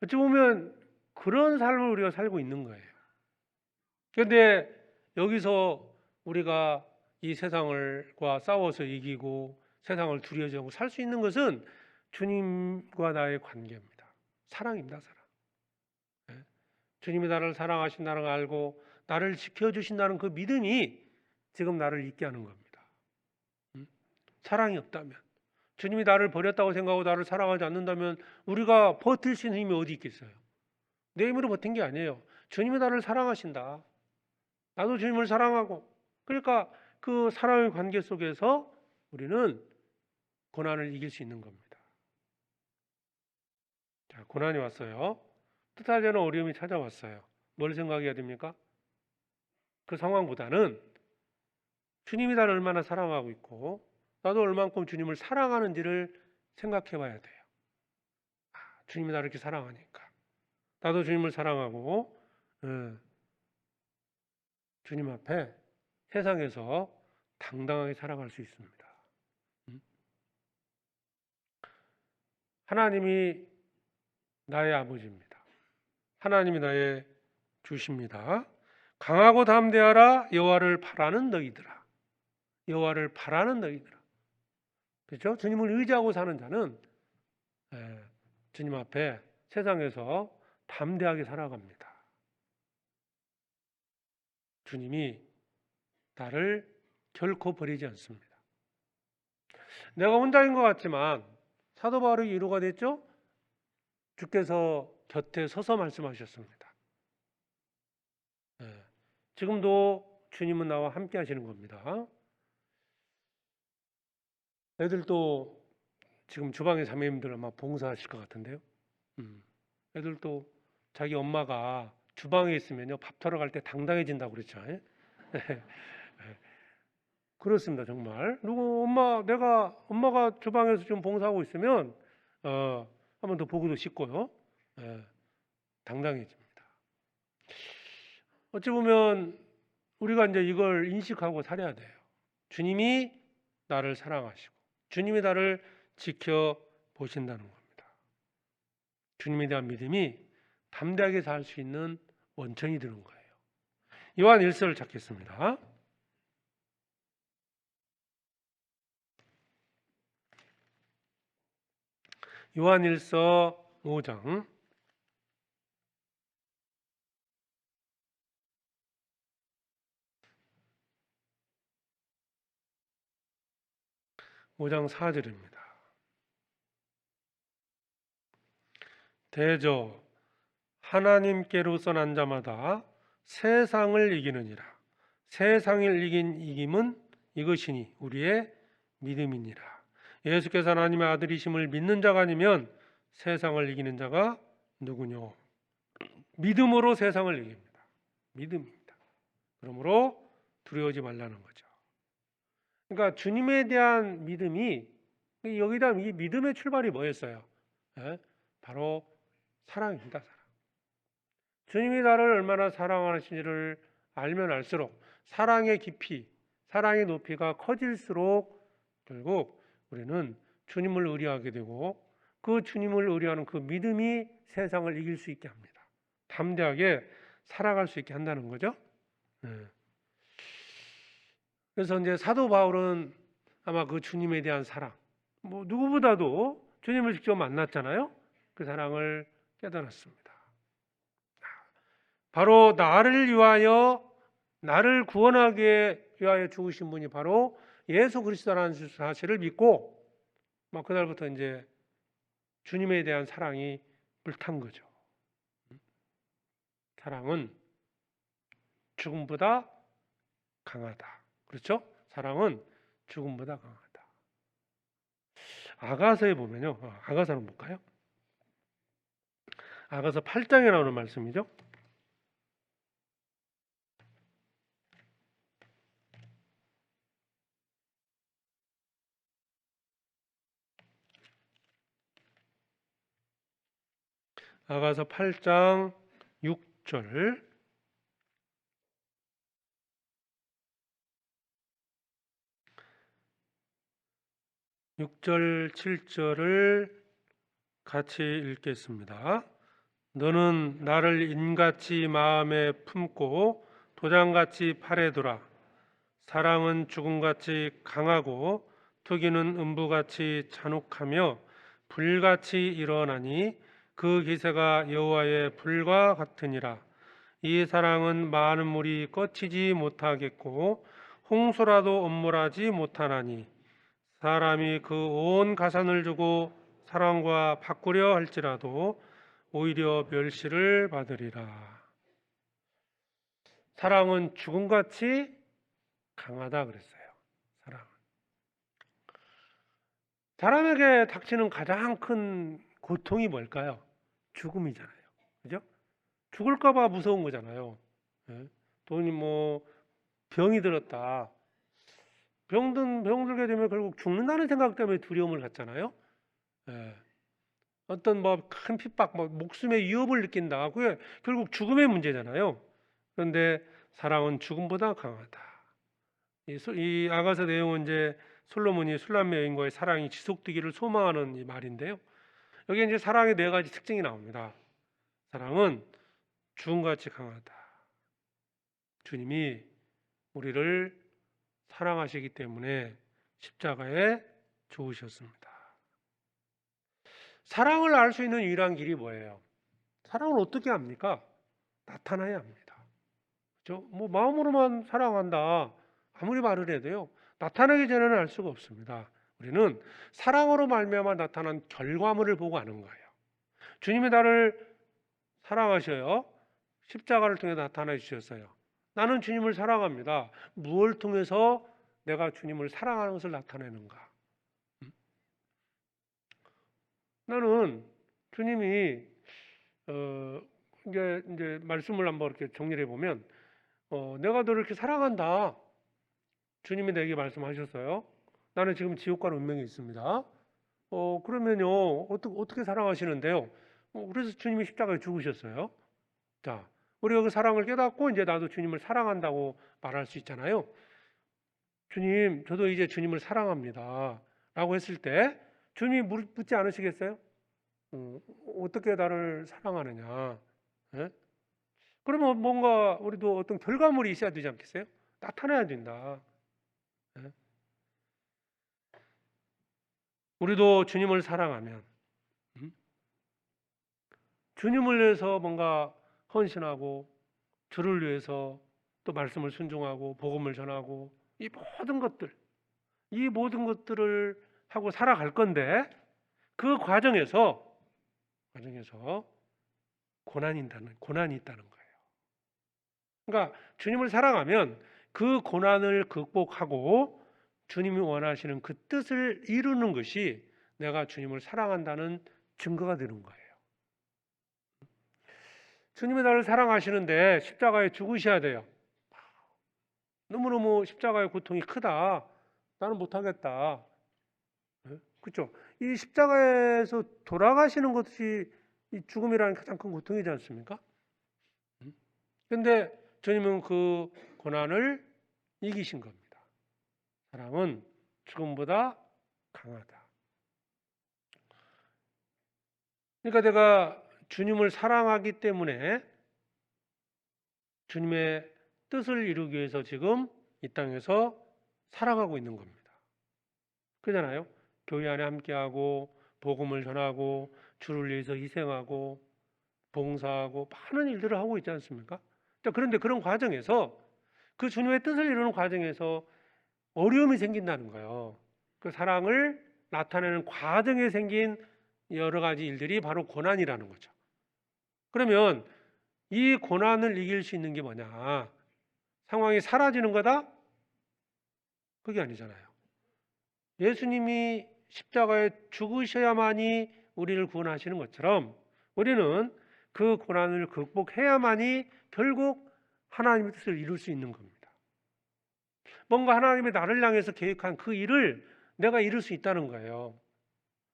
어찌 보면 그런 삶을 우리가 살고 있는 거예요. 그런데 여기서 우리가 이 세상과 싸워서 이기고 세상을 두려워하고 살 수 있는 것은 주님과 나의 관계입니다. 사랑입니다. 사랑. 주님이 나를 사랑하신다는 걸 알고 나를 지켜주신다는 그 믿음이 지금 나를 있게 하는 겁니다. 사랑이 없다면, 주님이 나를 버렸다고 생각하고 나를 사랑하지 않는다면 우리가 버틸 수 있는 힘이 어디 있겠어요? 내 힘으로 버틴 게 아니에요. 주님이 나를 사랑하신다. 나도 주님을 사랑하고, 그러니까 그 사랑의 관계 속에서 우리는 고난을 이길 수 있는 겁니다. 자, 고난이 왔어요. 뜻하지 않은 어려움이 찾아왔어요. 뭘 생각해야 됩니까? 그 상황보다는 주님이 나를 얼마나 사랑하고 있고 나도 얼만큼 주님을 사랑하는지를 생각해 봐야 돼요. 주님이 나를 이렇게 사랑하니까 나도 주님을 사랑하고 주님 앞에 세상에서 당당하게 살아갈 수 있습니다. 하나님이 나의 아버지입니다. 하나님이 나의 주십니다. 강하고 담대하라. 여호와를 바라는 너희들아. 여호와를 바라는 너희들아. 그렇죠? 주님을 의지하고 사는 자는 주님 앞에 세상에서 담대하게 살아갑니다. 주님이 나를 결코 버리지 않습니다. 내가 혼자인 것 같지만 사도 바울이 위로가 됐죠? 주께서 곁에 서서 말씀하셨습니다. 지금도 주님은 나와 함께 하시는 겁니다. 애들도 지금 주방에 자매님들 아마 봉사하실 것 같은데요. 애들도 자기 엄마가 주방에 있으면요 밥 타러 갈 때 당당해진다고 그랬죠. 그렇습니다. 정말 엄마가 주방에서 좀 봉사하고 있으면 한번 더 보고도 싶고요. 당당해집니다. 어찌 보면 우리가 이제 이걸 인식하고 살아야 돼요. 주님이 나를 사랑하시고 주님이 나를 지켜보신다는 겁니다. 주님에 대한 믿음이 담대하게 살 수 있는 원천이 되는 거예요. 요한 1서를 찾겠습니다. 요한 1서 5장 5장 4절입니다. 대저 하나님께로서 난 자마다 세상을 이기느니라. 세상을 이긴 이김은 이것이니 우리의 믿음이니라. 예수께서 하나님의 아들이심을 믿는 자가 아니면 세상을 이기는 자가 누구뇨? 믿음으로 세상을 이깁니다. 믿음입니다. 그러므로 두려워하지 말라는 거죠. 그러니까 주님에 대한 믿음이 여기다 이 믿음의 출발이 뭐였어요? 바로 사랑입니다. 사랑. 주님이 나를 얼마나 사랑하시는지를 알면 알수록 사랑의 깊이, 사랑의 높이가 커질수록 결국 우리는 주님을 의뢰하게 되고 그 주님을 의뢰하는 그 믿음이 세상을 이길 수 있게 합니다. 담대하게 살아갈 수 있게 한다는 거죠. 네. 그래서 이제 사도 바울은 아마 그 주님에 대한 사랑, 뭐 누구보다도 주님을 직접 만났잖아요. 그 사랑을 깨달았습니다. 바로 나를 위하여, 나를 구원하기 위하여 죽으신 분이 바로 예수 그리스도라는 사실을 믿고 막 그날부터 이제 주님에 대한 사랑이 불탄 거죠. 사랑은 죽음보다 강하다. 그렇죠? 사랑은 죽음보다 강하다. 아가서에 보면요. 아가서 한번 볼까요? 아가서 8장에 나오는 말씀이죠. 아가서 8장 6절 6절 7절을 같이 읽겠습니다. 너는 나를 인같이 마음에 품고 도장같이 팔에 두라. 사랑은 죽음같이 강하고 투기는 음부같이 잔혹하며 불같이 일어나니 그 기세가 여호와의 불과 같으니라. 이 사랑은 많은 물이 꺼치지 못하겠고 홍수라도 엄물하지 못하나니 사람이 그 온 가산을 주고 사랑과 바꾸려 할지라도 오히려 멸시를 받으리라. 사랑은 죽음같이 강하다 그랬어요. 사람에게 닥치는 가장 큰 고통이 뭘까요? 죽음이잖아요. 그죠? 죽을까봐 무서운 거잖아요. 돈이 뭐 병이 들었다. 병 들게 되면 결국 죽는다는 생각 때문에 두려움을 갖잖아요. 어떤 뭐 큰 핍박, 뭐 목숨의 위협을 느낀다. 그게 결국 죽음의 문제잖아요. 그런데 사랑은 죽음보다 강하다. 이 아가서 내용은 이제 솔로몬이 술람 여인과의 사랑이 지속되기를 소망하는 이 말인데요. 여기 이제 사랑의 네 가지 특징이 나옵니다. 사랑은 죽음같이 강하다. 주님이 우리를 사랑하시기 때문에 십자가에 죽으셨습니다. 사랑을 알 수 있는 유일한 길이 뭐예요? 사랑을 어떻게 합니까? 나타나야 합니다. 그렇죠? 뭐 마음으로만 사랑한다 아무리 말을 해도요. 나타나기 전에는 알 수가 없습니다. 우리는 사랑으로 말미암아 나타난 결과물을 보고 아는 거예요. 주님이 나를 사랑하셔요. 십자가를 통해 나타나 주셨어요. 나는 주님을 사랑합니다. 무엇을 통해서 내가 주님을 사랑하는 것을 나타내는가? 나는 주님이 이제 말씀을 한번 이렇게 정리해 보면 내가 너를 이렇게 사랑한다. 주님이 내게 말씀하셨어요. 나는 지금 지옥 갈 운명이 있습니다. 그러면요 어떻게 사랑하시는데요? 그래서 주님이 십자가에 죽으셨어요. 자, 우리가 그 사랑을 깨닫고 이제 나도 주님을 사랑한다고 말할 수 있잖아요. 주님, 저도 이제 주님을 사랑합니다. 라고 했을 때 주님이 묻지 않으시겠어요? 어떻게 나를 사랑하느냐? 예? 그러면 뭔가 우리도 어떤 결과물이 있어야 되지 않겠어요? 나타나야 된다. 예? 우리도 주님을 사랑하면 주님을 위해서 뭔가 헌신하고 주를 위해서 또 말씀을 순종하고 복음을 전하고 이 모든 것들을 하고 살아갈 건데 그 과정에서 고난이 있다는 거예요. 그러니까 주님을 사랑하면 그 고난을 극복하고 주님이 원하시는 그 뜻을 이루는 것이 내가 주님을 사랑한다는 증거가 되는 거예요. 주님이 나를 사랑하시는데 십자가에 죽으셔야 돼요. 너무너무 십자가의 고통이 크다. 나는 못하겠다. 그렇죠? 이 십자가에서 돌아가시는 것이 이 죽음이라는 가장 큰 고통이지 않습니까? 근데 주님은 그 고난을 이기신 겁니다. 사랑은 죽음보다 강하다. 그러니까 내가 주님을 사랑하기 때문에 주님의 뜻을 이루기 위해서 지금 이 땅에서 살아가고 있는 겁니다. 그러잖아요. 교회 안에 함께하고 복음을 전하고 주를 위해서 희생하고 봉사하고 많은 일들을 하고 있지 않습니까? 그런데 그런 과정에서 그 주님의 뜻을 이루는 과정에서 어려움이 생긴다는 거예요. 그 사랑을 나타내는 과정에 생긴 여러 가지 일들이 바로 고난이라는 거죠. 그러면 이 고난을 이길 수 있는 게 뭐냐? 상황이 사라지는 거다? 그게 아니잖아요. 예수님이 십자가에 죽으셔야만이 우리를 구원하시는 것처럼 우리는 그 고난을 극복해야만이 결국 하나님의 뜻을 이룰 수 있는 겁니다. 뭔가 하나님의 나를 향해서 계획한 그 일을 내가 이룰 수 있다는 거예요.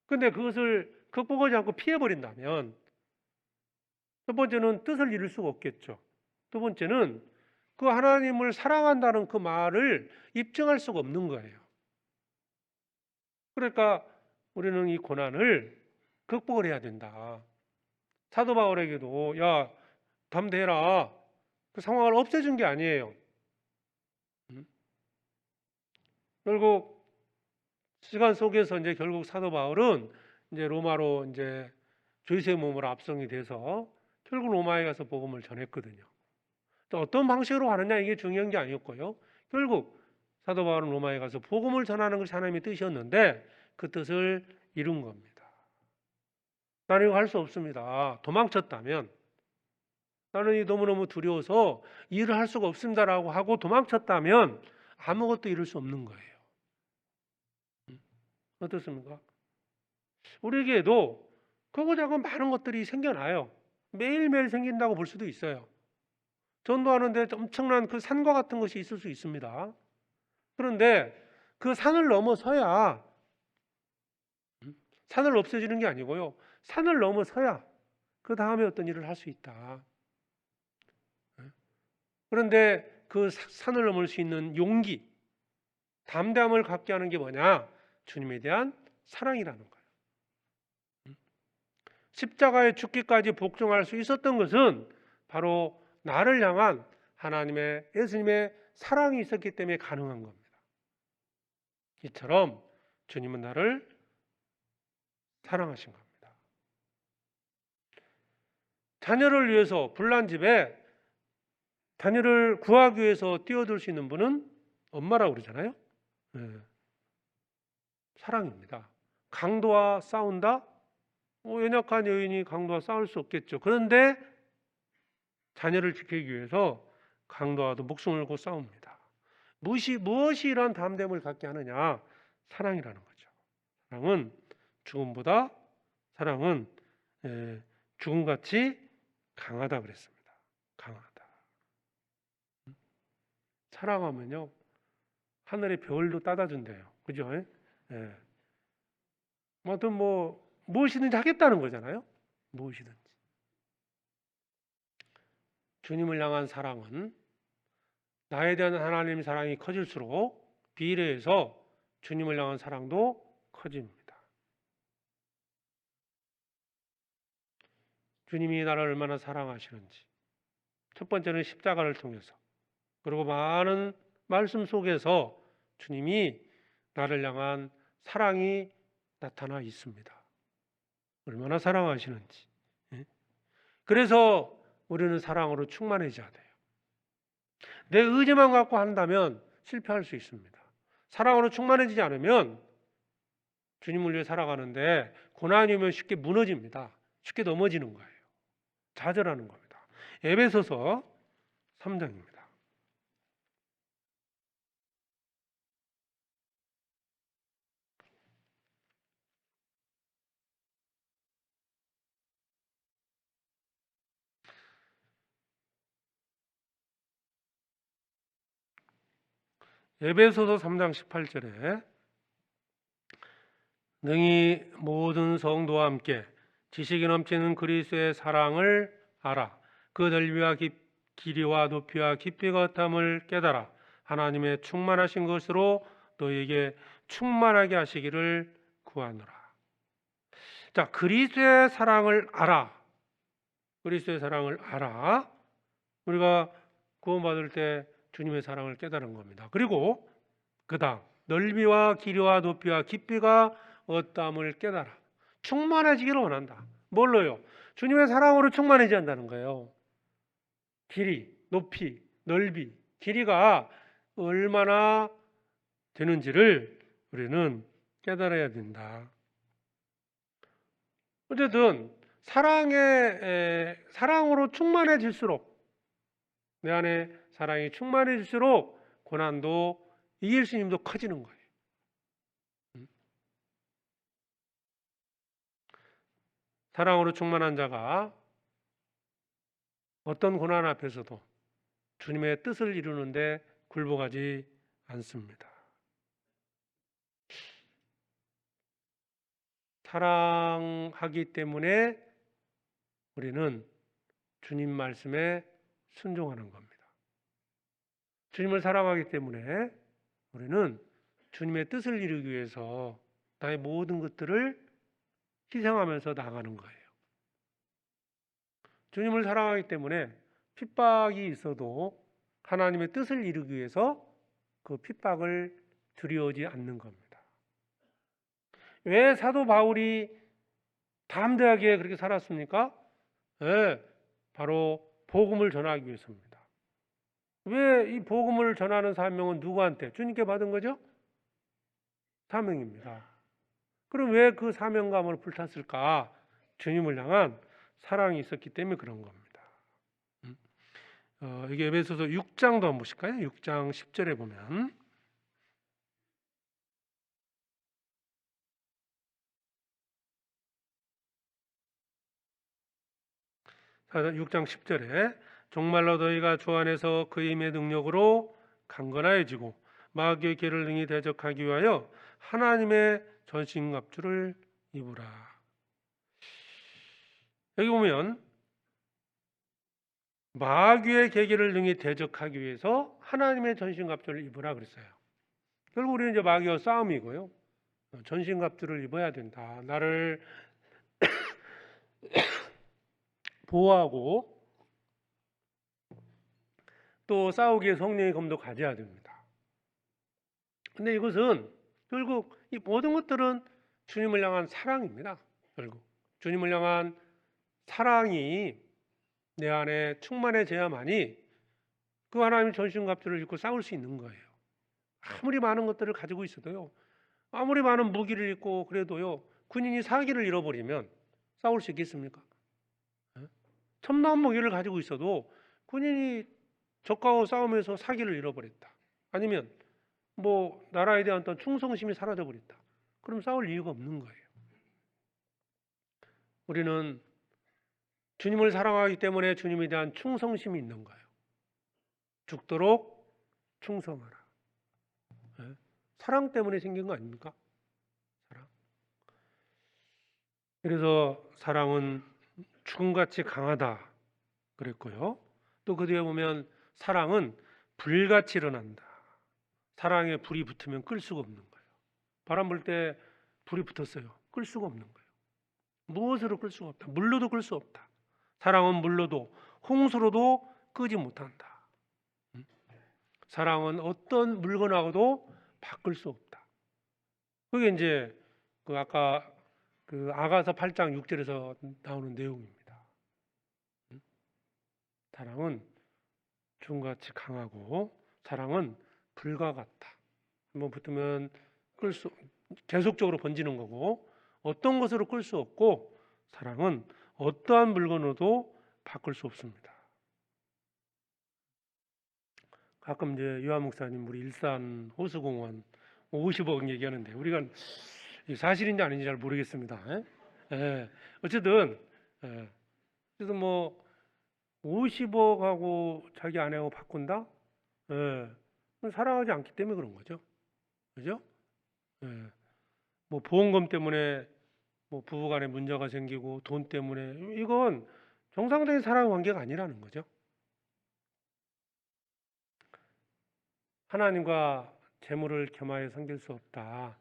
근데 그것을 극복하지 않고 피해버린다면 첫 번째는 뜻을 이룰 수가 없겠죠. 두 번째는 그 하나님을 사랑한다는 그 말을 입증할 수가 없는 거예요. 그러니까 우리는 이 고난을 극복을 해야 된다. 사도 바울에게도 야 담대해라. 그 상황을 없애준 게 아니에요. 결국 시간 속에서 이제 결국 사도 바울은 이제 로마로 이제 죄수의 몸으로 압송이 돼서 결국 로마에 가서 복음을 전했거든요. 또 어떤 방식으로 가느냐 이게 중요한 게 아니었고요. 결국 사도 바울은 로마에 가서 복음을 전하는 것이 하나님의 뜻이었는데 그 뜻을 이룬 겁니다. 나는 이거 할 수 없습니다. 도망쳤다면 나는 이 너무너무 두려워서 일을 할 수가 없습니다라고 하고 도망쳤다면 아무것도 이룰 수 없는 거예요. 어떻습니까? 우리에게도 크고 작은 많은 것들이 생겨나요. 매일매일 생긴다고 볼 수도 있어요. 전도하는데 엄청난 그 산과 같은 것이 있을 수 있습니다. 그런데 그 산을 넘어서야 산을 없애지는 게 아니고요. 산을 넘어서야 그 다음에 어떤 일을 할 수 있다. 그런데 그 산을 넘을 수 있는 용기, 담대함을 갖게 하는 게 뭐냐? 주님에 대한 사랑이라는 거예요. 십자가에 죽기까지 복종할 수 있었던 것은 바로 나를 향한 하나님의 예수님의 사랑이 있었기 때문에 가능한 겁니다. 이처럼 주님은 나를 사랑하신 겁니다. 자녀를 위해서 불난 집에 자녀를 구하기 위해서 뛰어들 수 있는 분은 엄마라고 그러잖아요. 네. 사랑입니다. 강도와 싸운다? 연약한 여인이 강도와 싸울 수 없겠죠. 그런데 자녀를 지키기 위해서 강도와도 목숨을 걸고 싸웁니다. 무엇이 이런 담대함을 갖게 하느냐? 사랑이라는 거죠. 사랑은 죽음같이 강하다 그랬습니다. 강하다. 사랑하면요 하늘의 별도 따다 준대요. 그죠? 예. 아무튼 무엇이든지 하겠다는 거잖아요. 무엇이든지. 주님을 향한 사랑은 나에 대한 하나님의 사랑이 커질수록 비례해서 주님을 향한 사랑도 커집니다. 주님이 나를 얼마나 사랑하시는지. 첫 번째는 십자가를 통해서 그리고 많은 말씀 속에서 주님이 나를 향한 사랑이 나타나 있습니다. 얼마나 사랑하시는지. 그래서 우리는 사랑으로 충만해져야 돼요. 내 의지만 갖고 한다면 실패할 수 있습니다. 사랑으로 충만해지지 않으면 주님을 위해 살아가는데 고난이 오면 쉽게 무너집니다. 쉽게 넘어지는 거예요. 좌절하는 겁니다. 에베소서 3장입니다. 에베소서 3장 18절에 능히 모든 성도와 함께 지식이 넘치는 그리스도의 사랑을 알아 그 넓이와 길이와 높이와 깊이가 어떠함을 깨달아 하나님의 충만하신 것으로 너에게 충만하게 하시기를 구하노라. 자, 그리스도의 사랑을 알아. 그리스도의 사랑을 알아. 우리가 구원받을 때 주님의 사랑을 깨달은 겁니다. 그리고 그다음 넓이와 길이와 높이와 깊이가 어떠함을 깨달아 충만해지기를 원한다. 뭘로요? 주님의 사랑으로 충만해져야 한다는 거예요. 길이, 높이, 넓이, 길이가 얼마나 되는지를 우리는 깨달아야 된다. 어쨌든 사랑으로 충만해질수록 내 안에 사랑이 충만해질수록 고난도 이길 수 있는 힘도 커지는 거예요. 사랑으로 충만한 자가 어떤 고난 앞에서도 주님의 뜻을 이루는데 굴복하지 않습니다. 사랑하기 때문에 우리는 주님 말씀에 순종하는 겁니다. 주님을 사랑하기 때문에 우리는 주님의 뜻을 이루기 위해서 나의 모든 것들을 희생하면서 나아가는 거예요. 주님을 사랑하기 때문에 핍박이 있어도 하나님의 뜻을 이루기 위해서 그 핍박을 두려워하지 않는 겁니다. 왜 사도 바울이 담대하게 그렇게 살았습니까? 네, 바로 복음을 전하기 위해서입니다. 왜 이 복음을 전하는 사명은 누구한테? 주님께 받은 거죠? 사명입니다. 그럼 왜 그 사명감을 불탔을까? 주님을 향한 사랑이 있었기 때문에 그런 겁니다. 이게 에베소서 6장도 한번 보실까요? 6장 10절에 보면 6장 10절에 정말로 너희가 주 안에서 그 힘의 능력으로 강건하여지고 마귀의 길을 능히 대적하기 위하여 하나님의 전신갑주를 입으라. 여기 보면 마귀의 계계를 능히 대적하기 위해서 하나님의 전신갑주를 입으라 그랬어요. 결국 우리는 이제 마귀와 싸움이고요. 전신갑주를 입어야 된다. 나를 보호하고 또 싸우기 위해 성령의 검도 가져야 됩니다. 근데 이것은 결국 이 모든 것들은 주님을 향한 사랑입니다. 결국 주님을 향한 사랑이 내 안에 충만해져야만이 그 하나님의 전신갑주를 입고 싸울 수 있는 거예요. 아무리 많은 것들을 가지고 있어도요, 아무리 많은 무기를 입고 그래도요, 군인이 사기를 잃어버리면 싸울 수 있겠습니까? 첨단 무기를 가지고 있어도 군인이 적과 싸우면서 사기를 잃어버렸다. 아니면 뭐 나라에 대한 어떤 충성심이 사라져버렸다. 그럼 싸울 이유가 없는 거예요. 우리는 주님을 사랑하기 때문에 주님에 대한 충성심이 있는 거예요. 죽도록 충성하라. 사랑 때문에 생긴 거 아닙니까? 사랑. 그래서 사랑은 죽음같이 강하다 그랬고요. 또 그 뒤에 보면 사랑은 불같이 일어난다. 사랑에 불이 붙으면 끌 수가 없는 거예요. 바람 불 때 불이 붙었어요. 끌 수가 없는 거예요. 무엇으로 끌 수가 없다. 물로도 끌 수 없다. 사랑은 물로도 홍수로도 끄지 못한다. 사랑은 어떤 물건하고도 바꿀 수 없다. 그게 이제 그 아까 그 아가서 8장 6절에서 나오는 내용입니다. 사랑은 죽음같이 강하고 사랑은 불과 같다. 한번 붙으면 계속적으로 번지는 거고 어떤 것으로 끌 수 없고 사랑은 어떠한 물건으로도 바꿀 수 없습니다. 가끔 이제 유한 목사님 우리 일산 호수공원 50억 얘기하는데 우리가 사실인지 아닌지 잘 모르겠습니다. 어쨌든 뭐 50억하고 자기 아내하고 바꾼다? 사랑하지 않기 때문에 그런 거죠. 그죠? 뭐 보험금 때문에 뭐 부부간에 문제가 생기고 돈 때문에, 이건 정상적인 사랑 관계가 아니라는 거죠. 하나님과 재물을 겸하여 섬길 수 없다.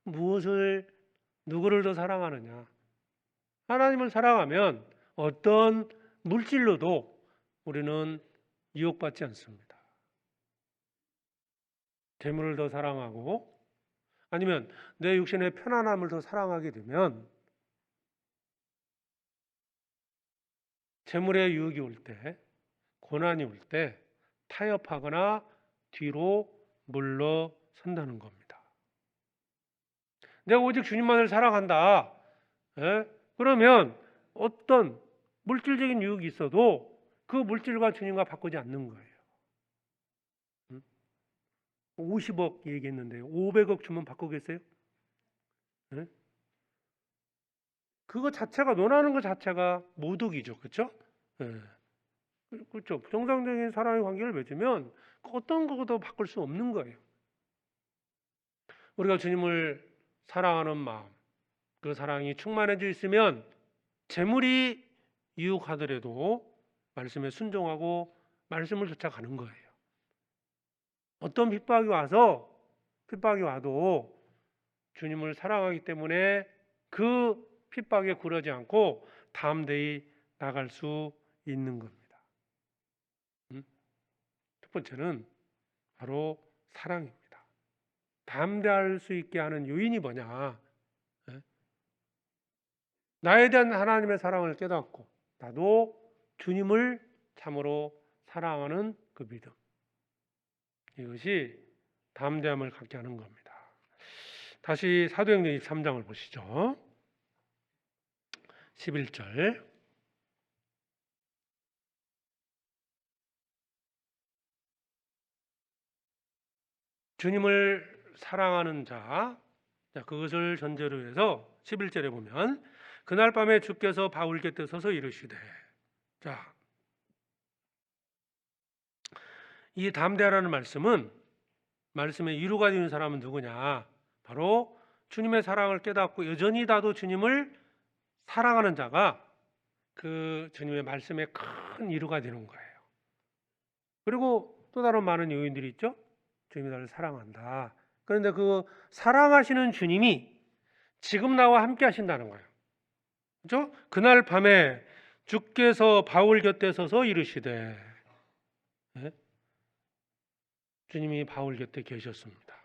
누구를 더 사랑하느냐? 하나님을 사랑하면 어떤 물질로도 우리는 유혹받지 않습니다. 재물을 더 사랑하고 아니면 내 육신의 편안함을 더 사랑하게 되면 재물의 유혹이 올 때, 고난이 올 때 타협하거나 뒤로 물러선다는 겁니다. 내가 오직 주님만을 사랑한다. 예? 그러면 어떤 물질적인 유혹이 있어도 그 물질과 주님과 바꾸지 않는 거예요. 50억 얘기했는데 500억 주면 바꾸겠어요? 예? 그거 자체가, 논하는 것 자체가 모독이죠. 그렇죠? 예. 그렇죠. 정상적인 사랑의 관계를 맺으면 어떤 것도 바꿀 수 없는 거예요. 우리가 주님을 사랑하는 마음, 그 사랑이 충만해져 있으면 재물이 유혹하더라도 말씀에 순종하고 말씀을 쫓아가는 거예요. 어떤 핍박이 와도 주님을 사랑하기 때문에 그 핍박에 굴하지 않고 담대히 나갈 수 있는 겁니다. 첫 번째는 바로 사랑입니다. 담대할 수 있게 하는 요인이 뭐냐? 나에 대한 하나님의 사랑을 깨닫고 나도 주님을 참으로 사랑하는 그 믿음. 이것이 담대함을 갖게 하는 겁니다. 다시 사도행전 23장을 보시죠. 11절. 주님을 사랑하는 자, 그것을 전제로 해서 11절에 보면 그날 밤에 주께서 바울 곁에 서서 이르시되, 자, 이 담대하라는 말씀은 말씀의 이루가 되는 사람은 누구냐? 바로 주님의 사랑을 깨닫고 여전히 나도 주님을 사랑하는 자가 그 주님의 말씀에 큰 이루가 되는 거예요. 그리고 또 다른 많은 요인들이 있죠. 주님이 나를 사랑한다. 그런데 그 사랑하시는 주님이 지금 나와 함께 하신다는 거예요. 그렇죠? 그날 밤에 주께서 바울 곁에 서서 이르시되, 네? 주님이 바울 곁에 계셨습니다.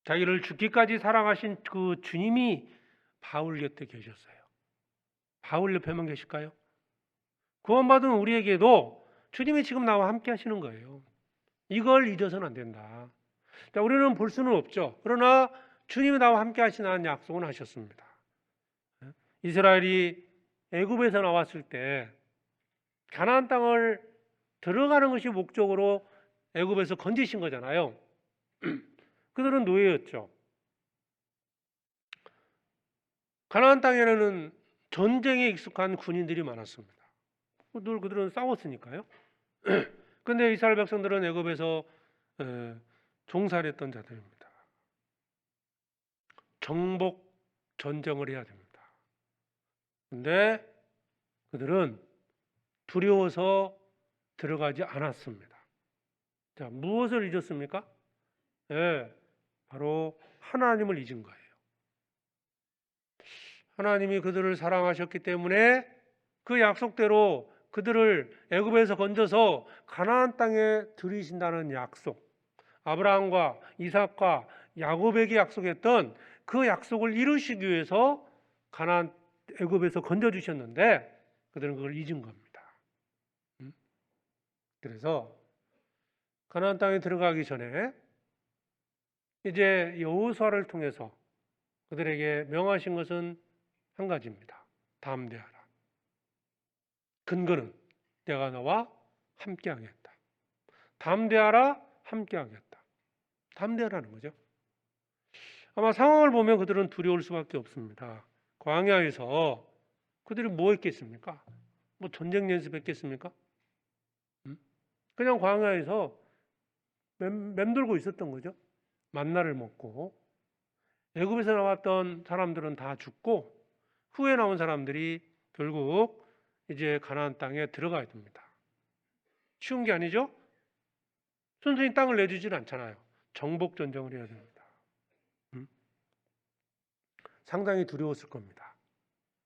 자기를 죽기까지 사랑하신 그 주님이 바울 곁에 계셨어요. 바울 옆에만 계실까요? 구원받은 우리에게도 주님이 지금 나와 함께 하시는 거예요. 이걸 잊어서는 안 된다. 자, 우리는 볼 수는 없죠. 그러나 주님이 나와 함께 하시는 약속은 하셨습니다. 이스라엘이 애굽에서 나왔을 때 가나안 땅을 들어가는 것이 목적으로 애굽에서 건지신 거잖아요. 그들은 노예였죠. 가나안 땅에는 전쟁에 익숙한 군인들이 많았습니다. 늘 그들은 싸웠으니까요. 그런데 이스라엘 백성들은 애굽에서 종살이했던 자들입니다. 정복 전쟁을 해야 됩니다. 그런데 그들은 두려워서 들어가지 않았습니다. 자, 무엇을 잊었습니까? 바로 하나님을 잊은 거예요. 하나님이 그들을 사랑하셨기 때문에 그 약속대로 그들을 애굽에서 건져서 가나안 땅에 들이신다는 약속, 아브라함과 이삭과 야곱에게 약속했던 그 약속을 이루시기 위해서 가나안 애굽에서 건져 주셨는데 그들은 그걸 잊은 겁니다. 그래서 가나안 땅에 들어가기 전에 이제 여호수아를 통해서 그들에게 명하신 것은 한 가지입니다. 담대하라. 근거는 내가 너와 함께하겠다. 담대하라, 함께하겠다. 담대하라는 거죠. 아마 상황을 보면 그들은 두려울 수밖에 없습니다. 광야에서 그들이 뭐 했겠습니까? 뭐 전쟁 연습했겠습니까? 그냥 광야에서 맴돌고 있었던 거죠. 만나를 먹고 애굽에서 나왔던 사람들은 다 죽고 후에 나온 사람들이 결국 이제 가나안 땅에 들어가야 됩니다. 쉬운 게 아니죠? 순순히 땅을 내주지는 않잖아요. 정복 전쟁을 해야 됩니다. 상당히 두려웠을 겁니다.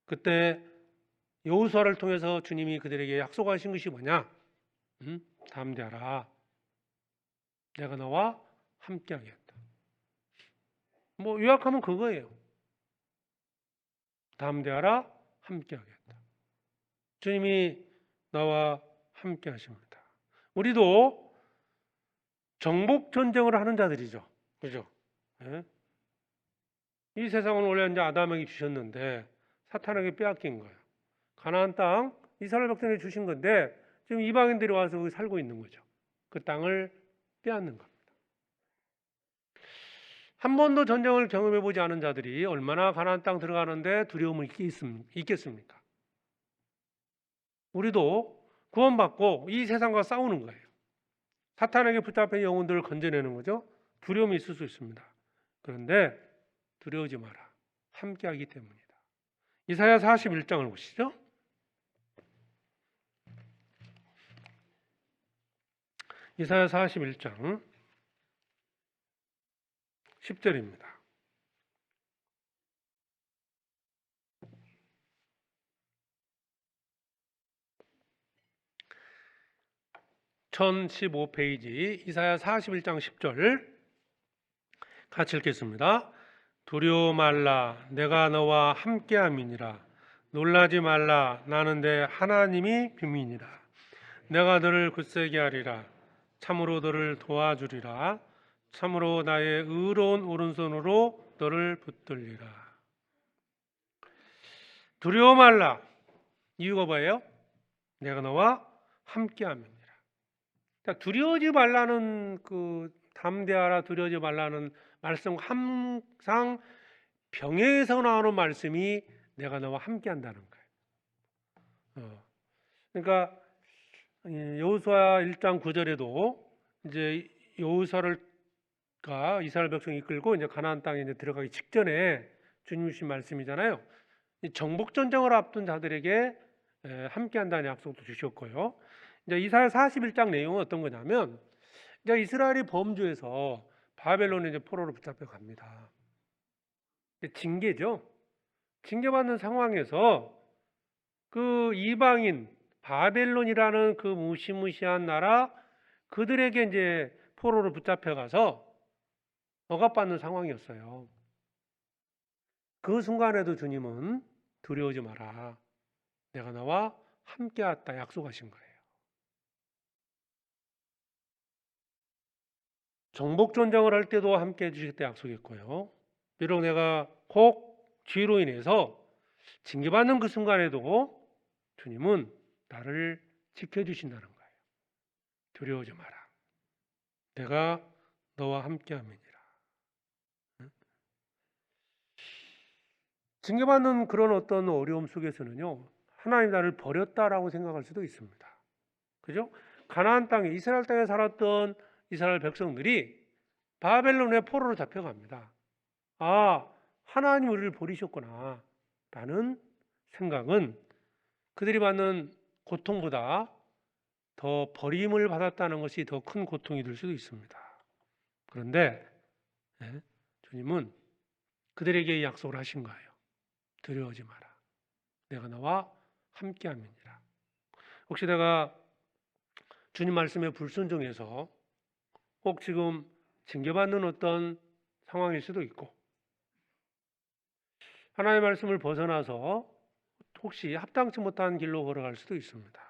그때 여호수아를 통해서 주님이 그들에게 약속하신 것이 뭐냐? 담대하라. 내가 너와 함께하겠다. 뭐 요약하면 그거예요. 담대하라, 함께하겠다. 주님이 나와 함께하십니다. 우리도 정복 전쟁을 하는 자들이죠. 그죠? 예? 이 세상은 원래 이제 아담에게 주셨는데 사탄에게 빼앗긴 거예요. 가나안 땅 이스라엘 백성에게 주신 건데 지금 이방인들이 와서 살고 있는 거죠. 그 땅을 빼앗는 겁니다. 한 번도 전쟁을 경험해 보지 않은 자들이 얼마나 가나안 땅 들어가는데 두려움을 있겠습니까? 우리도 구원받고 이 세상과 싸우는 거예요. 사탄에게 붙잡힌 영혼들을 건져내는 거죠. 두려움이 있을 수 있습니다. 그런데 두려우지 마라. 함께하기 때문이다. 이사야 41장을 보시죠. 이사야 41장 10절입니다. (1015페이지) 이사야 41장 10절 같이 읽겠습니다. 두려워 말라 내가 너와 함께함이니라. 놀라지 말라 나는 내 하나님이 빔이니라. 내가 너를 굳세게 하리라. 참으로 너를 도와주리라. 참으로 나의 의로운 오른손으로 너를 붙들리라. 두려워 말라. 이유가 뭐예요? 내가 너와 함께함이니라. 두려워하지 말라는 담대하라 두려워하지 말라는 말씀 항상 병에서 나오는 말씀이 내가 너와 함께한다는 거예요. 그러니까 여호수아 1장 9절에도 이제 여호수아가 이스라엘 백성이 이끌고 이제 가나안 땅에 이제 들어가기 직전에 주님 주신 말씀이잖아요. 정복 전쟁을 앞둔 자들에게 함께한다는 약속도 주셨고요. 이제 이사야 41장 내용은 어떤 거냐면 이제 이스라엘이 범죄해서 바벨론에 이제 포로로 붙잡혀 갑니다. 징계죠. 징계받는 상황에서 그 이방인 바벨론이라는 그 무시무시한 나라 그들에게 이제 포로로 붙잡혀 가서 억압받는 상황이었어요. 그 순간에도 주님은 두려워하지 마라. 내가 너와 함께하다 약속하신 거예요. 정복 전쟁을 할 때도 함께 해주시겠다 약속했고요. 비록 내가 꼭 죄로 인해서 징계받는 그 순간에도 주님은 나를 지켜주신다는 거예요. 두려워하지 마라. 내가 너와 함께함이니라. 징계받는 그런 어떤 어려움 속에서는요, 하나님 나를 버렸다라고 생각할 수도 있습니다. 그죠? 가나안 땅에 이스라엘 땅에 살았던 이스라엘 백성들이 바벨론의 포로로 잡혀갑니다. 아, 하나님 우리를 버리셨구나 라는 생각은 그들이 받는 고통보다 더 버림을 받았다는 것이 더 큰 고통이 될 수도 있습니다. 그런데 주님은 그들에게 약속을 하신 거예요. 두려워하지 마라. 내가 너와 함께함이니라. 혹시 내가 주님 말씀에 불순종해서 혹 지금 징계받는 어떤 상황일 수도 있고 하나님의 말씀을 벗어나서 혹시 합당치 못한 길로 걸어갈 수도 있습니다.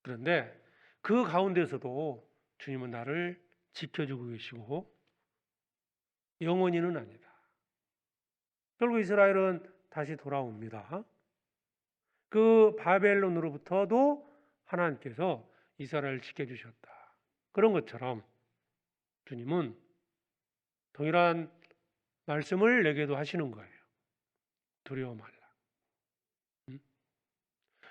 그런데 그 가운데서도 주님은 나를 지켜주고 계시고 영원히는 아니다. 결국 이스라엘은 다시 돌아옵니다. 그 바벨론으로부터도 하나님께서 이스라엘을 지켜주셨다. 그런 것처럼 주님은 동일한 말씀을 내게도 하시는 거예요. 두려워 말라.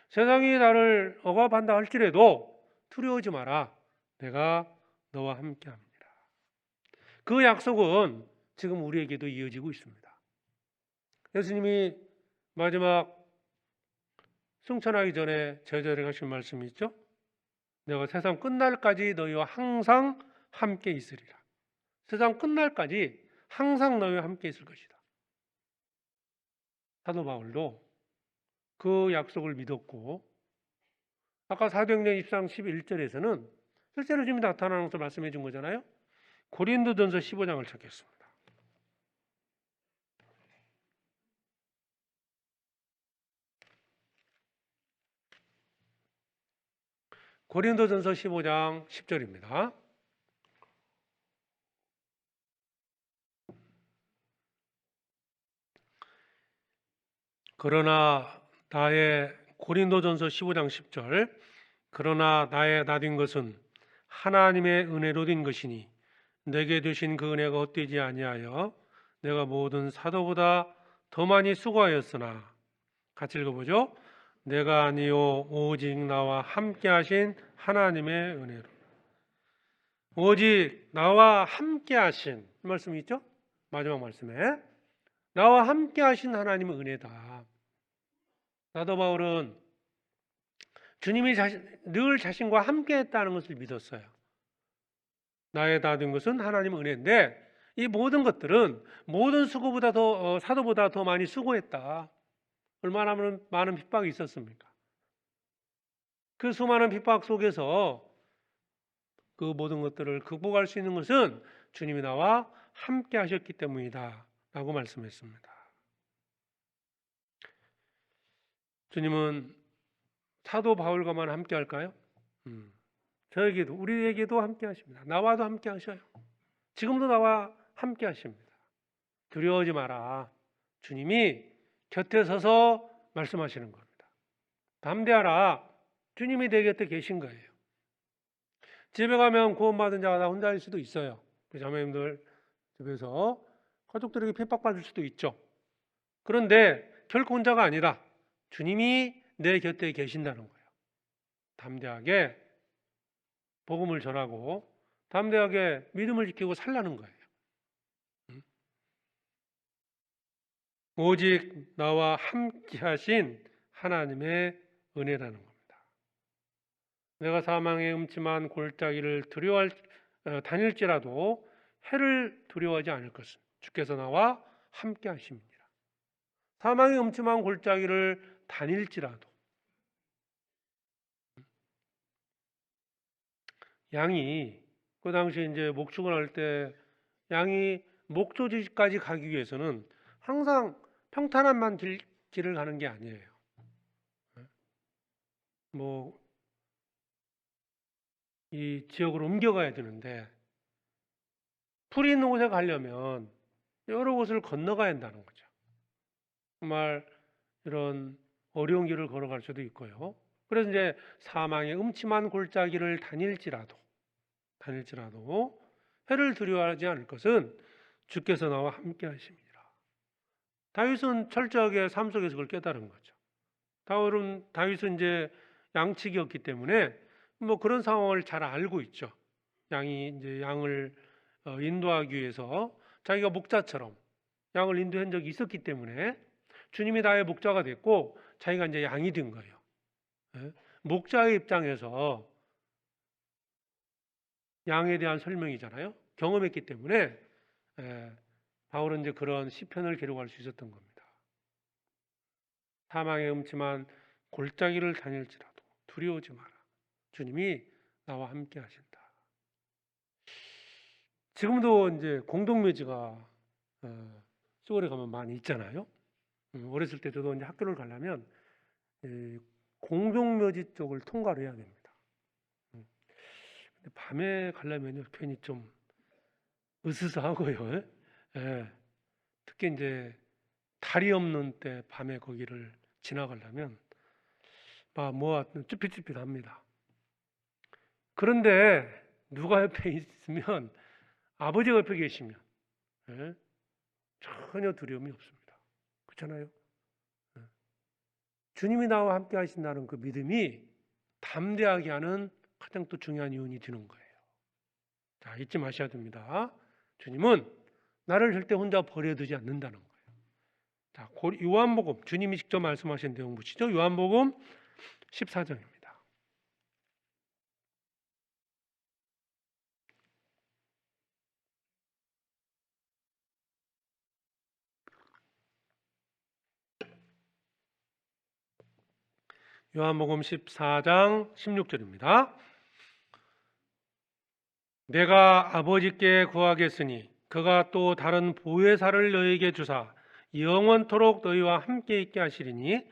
세상이 나를 억압한다 할지라도 두려워하지 마라. 내가 너와 함께합니다. 그 약속은 지금 우리에게도 이어지고 있습니다. 예수님이 마지막 승천하기 전에 제자들에게 하신 말씀이 있죠. 내가 세상 끝날까지 너희와 항상 함께 있으리라. 세상 끝날까지 항상 너희와 함께 있을 것이다. 사도 바울도 그 약속을 믿었고, 아까 사도행전 20장 11절에서는 실제로 주님이 나타나는 것을 말씀해 준 거잖아요. 고린도전서 15장을 찾겠습니다. 고린도전서 15장 10절입니다. 그러나 나의 고린도전서 15장 10절 그러나 나의 나된 것은 하나님의 은혜로 된 것이니 내게 주신 그 은혜가 헛되지 아니하여 내가 모든 사도보다 더 많이 수고하였으나 같이 읽어보죠. 내가 아니요 오직 나와 함께 하신 하나님의 은혜로. 오직 나와 함께 하신 말씀이 있죠? 마지막 말씀에 나와 함께 하신 하나님의 은혜다. 사도 바울은 주님이 늘 자신과 함께 했다는 것을 믿었어요. 나의 다 된 것은 하나님의 은혜인데 이 모든 것들은 모든 수고보다 사도보다 더 많이 수고했다. 얼마나 많은 핍박이 있었습니까? 그 수많은 핍박 속에서 그 모든 것들을 극복할 수 있는 것은 주님이 나와 함께 하셨기 때문이다 라고 말씀했습니다. 주님은 사도 바울과만 함께 할까요? 저에게도 우리에게도 함께 하십니다. 나와도 함께 하셔요. 지금도 나와 함께 하십니다. 두려워하지 마라. 주님이 곁에 서서 말씀하시는 겁니다. 담대하라. 주님이 내 곁에 계신 거예요. 집에 가면 구원받은 자가 다 혼자일 수도 있어요. 자매님들 집에서 가족들에게 핍박받을 수도 있죠. 그런데 결코 혼자가 아니라 주님이 내 곁에 계신다는 거예요. 담대하게 복음을 전하고 담대하게 믿음을 지키고 살라는 거예요. 오직 나와 함께 하신 하나님의 은혜라는 겁니다. 내가 사망의 음침한 골짜기를 다닐지라도 해를 두려워하지 않을 것은 주께서 나와 함께 하십니다. 사망의 음침한 골짜기를 다닐지라도 양이 그 당시 이제 목축을 할 때 양이 목조지까지 가기 위해서는 항상 평탄한 길을 가는 게 아니에요. 이 지역으로 옮겨가야 되는데 풀이 있는 곳에 가려면 여러 곳을 건너가야 한다는 거죠. 정말 이런 어려운 길을 걸어갈 수도 있고요. 그래서 이제 사망의 음침한 골짜기를 다닐지라도 해를 두려워하지 않을 것은 주께서 나와 함께 하십니다. 다윗은 철저하게 삶 속에서 그걸 깨달은 거죠. 다윗은 이제 양치기였기 때문에 그런 상황을 잘 알고 있죠. 양이 이제 양을 인도하기 위해서 자기가 목자처럼 양을 인도한 적이 있었기 때문에 주님이 나의 목자가 됐고 자기가 이제 양이 된 거예요. 목자의 입장에서 양에 대한 설명이잖아요. 경험했기 때문에 바울은 이제 그런 시편을 기록할 수 있었던 겁니다. 사망의 음침한 골짜기를 다닐지라도 두려워하지 마라. 주님이 나와 함께 하신다. 지금도 이제 공동묘지가 시골에 가면 많이 있잖아요. 어렸을 때 저도 이제 학교를 가려면 공동묘지 쪽을 통과를 해야 됩니다. 근데 밤에 가려면요 괜히 좀 으스스하고요. 특히 이제 달이 없는 때 밤에 거기를 지나가려면 쭈삣쭈삣합니다. 그런데 누가 옆에 있으면 아버지가 옆에 계시면 전혀 두려움이 없습니다. 그렇잖아요. 주님이 나와 함께 하신다는 그 믿음이 담대하게 하는 가장 또 중요한 이유이 되는 거예요. 자, 잊지 마셔야 됩니다. 주님은 나를 절대 혼자 버려두지 않는다는 거예요. 자, 요한복음 주님이 직접 말씀하신 내용 보시죠. 요한복음 14장입니다. 요한복음 14장 16절입니다. 내가 아버지께 구하겠으니 그가 또 다른 보혜사를 너희에게 주사 영원토록 너희와 함께 있게 하시리니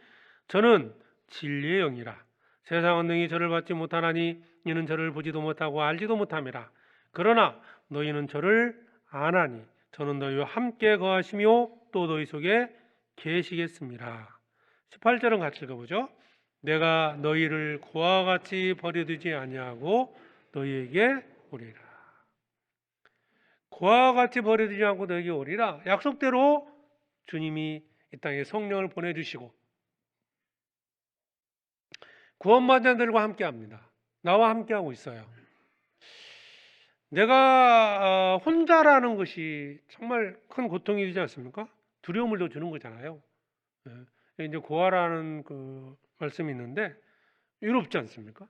저는 진리의 영이라. 세상은 능히 저를 받지 못하나니 이는 저를 보지도 못하고 알지도 못함이라. 그러나 너희는 저를 아나니 저는 너희와 함께 거하시며 또 너희 속에 계시겠습니다. 18절은 같이 읽어보죠. 내가 너희를 고와 같이 버려두지 아니하고 너희에게 오리라. 고와 같이 버려두지 않고 너희에게 오리라. 약속대로 주님이 이 땅에 성령을 보내주시고 구원받은 자들과 함께합니다. 나와 함께하고 있어요. 내가 혼자라는 것이 정말 큰 고통이 되지 않습니까? 두려움을 더 주는 거잖아요. 이제 고아라는 그 말씀이 있는데 외롭지 않습니까?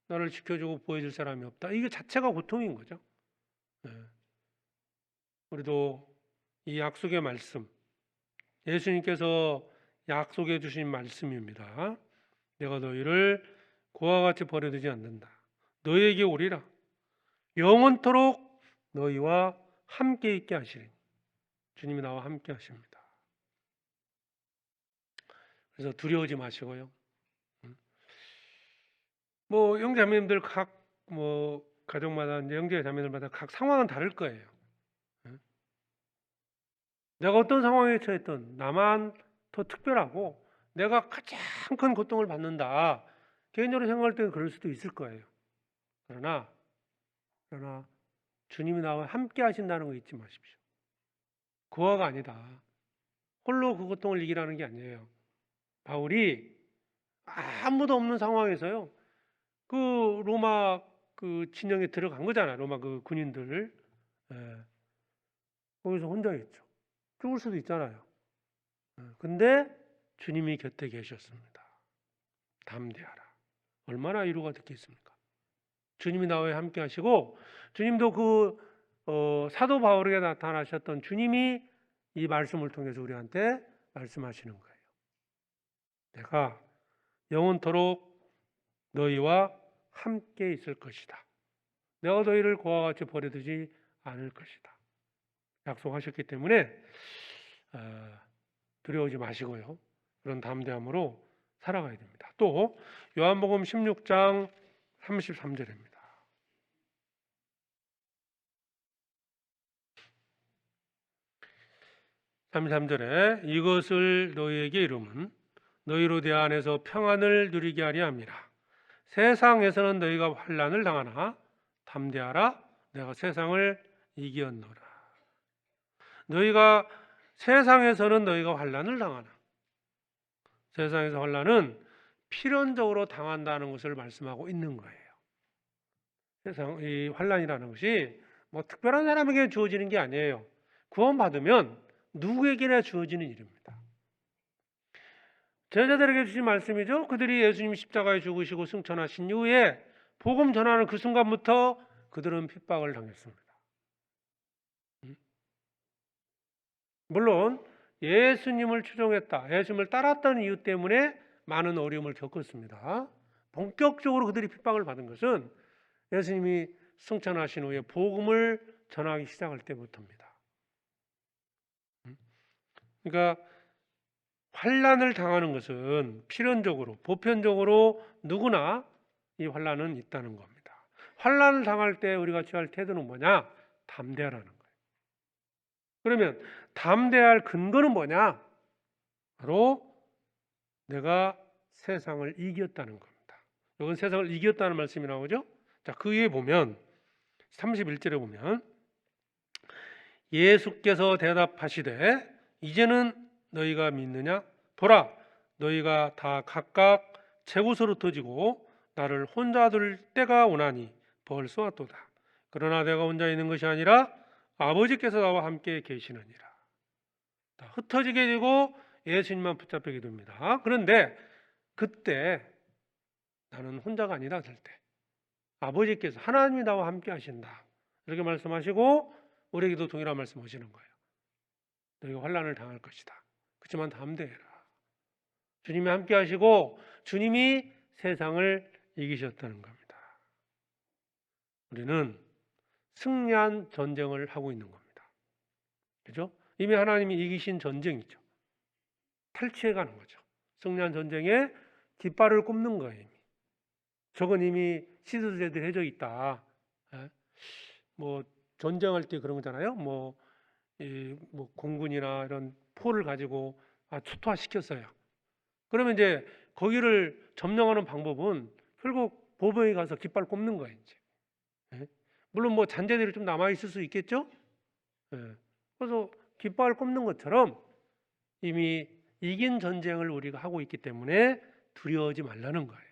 나를 지켜주고 보여줄 사람이 없다. 이게 자체가 고통인 거죠. 우리도 이 약속의 말씀, 예수님께서 약속해 주신 말씀입니다. 내가 너희를 고와 같이 버려두지 않는다. 너희에게 오리라. 영원토록 너희와 함께 있게 하시리니. 주님이 나와 함께 하십니다. 그래서 두려워하지 마시고요. 뭐 형제자매님들 각 가족마다 이제 형제자매들마다 각 상황은 다를 거예요. 내가 어떤 상황에 처했던 나만 더 특별하고 내가 가장 큰 고통을 받는다. 개인적으로 생각할 때는 그럴 수도 있을 거예요. 그러나 주님이 나와 함께 하신다는 거 잊지 마십시오. 고아가 아니다. 홀로 그 고통을 이기라는 게 아니에요. 바울이 아무도 없는 상황에서요. 그 로마 그 진영에 들어간 거잖아요. 로마 그 군인들. 거기서 혼자 있죠. 죽을 수도 있잖아요. 근데 주님이 곁에 계셨습니다. 담대하라. 얼마나 위로가 됐겠습니까? 주님이 나와 함께 하시고 주님도 그 사도 바울에게 나타나셨던 주님이 이 말씀을 통해서 우리한테 말씀하시는 거예요. 내가 영원토록 너희와 함께 있을 것이다. 내가 너희를 고와 같이 버려두지 않을 것이다. 약속하셨기 때문에 두려워하지 마시고요. 그런 담대함으로 살아가야 됩니다. 또 요한복음 16장 33절입니다. 33절에 이것을 너희에게 이름은 너희로 내 안에서 평안을 누리게 하려 함이라. 세상에서는 너희가 환난을 당하나 담대하라. 내가 세상을 이기었노라. 너희가 세상에서는 너희가 환난을 당하나. 세상에서 환난은 필연적으로 당한다는 것을 말씀하고 있는 거예요. 세상 이 환난이라는 것이 뭐 특별한 사람에게 주어지는 게 아니에요. 구원받으면 누구에게나 주어지는 일입니다. 제자들에게 주신 말씀이죠. 그들이 예수님 십자가에 죽으시고 승천하신 이후에 복음 전하는 그 순간부터 그들은 핍박을 당했습니다. 물론 예수님을 추종했다, 예수님을 따랐던 이유 때문에 많은 어려움을 겪었습니다. 본격적으로 그들이 핍박을 받은 것은 예수님이 승천하신 후에 복음을 전하기 시작할 때부터입니다. 그러니까 환난을 당하는 것은 필연적으로, 보편적으로 누구나 이 환난은 있다는 겁니다. 환난을 당할 때 우리가 취할 태도는 뭐냐? 담대하라는 거예요. 그러면 담대할 근거는 뭐냐? 바로 내가 세상을 이겼다는 겁니다. 이건 세상을 이겼다는 말씀이 나오죠? 자, 그 위에 보면 31절에 보면 예수께서 대답하시되 이제는 너희가 믿느냐? 보라, 너희가 다 각각 제 곳으로 터지고 나를 혼자 둘 때가 오나니 벌써 왔도다. 그러나 내가 혼자 있는 것이 아니라 아버지께서 나와 함께 계시느니라. 흩어지게 되고 예수님만 붙잡히게 됩니다. 그런데 그때 나는 혼자가 아니다 될 때 아버지께서 하나님이 나와 함께 하신다 이렇게 말씀하시고 우리에게도 동일한 말씀하시는 거예요. 너희가 환난을 당할 것이다. 그렇지만 담대해라. 주님이 함께 하시고 주님이 세상을 이기셨다는 겁니다. 우리는 승리한 전쟁을 하고 있는 겁니다. 그죠? 이미 하나님이 이기신 전쟁이죠. 탈취해 가는 거죠. 승리한 전쟁에 깃발을 꼽는 거예요. 이미. 적은 이미 시드제들 해져 있다. 뭐 전쟁할 때 그런 거잖아요. 뭐 공군이나 이런 포를 가지고 초토화시켰어요. 그러면 이제 거기를 점령하는 방법은 결국 보병이 가서 깃발 꼽는 거예요. 이제. 물론 뭐 잔재들이 좀 남아 있을 수 있겠죠. 그래서 깃발 꼽는 것처럼 이미 이긴 전쟁을 우리가 하고 있기 때문에 두려워하지 말라는 거예요.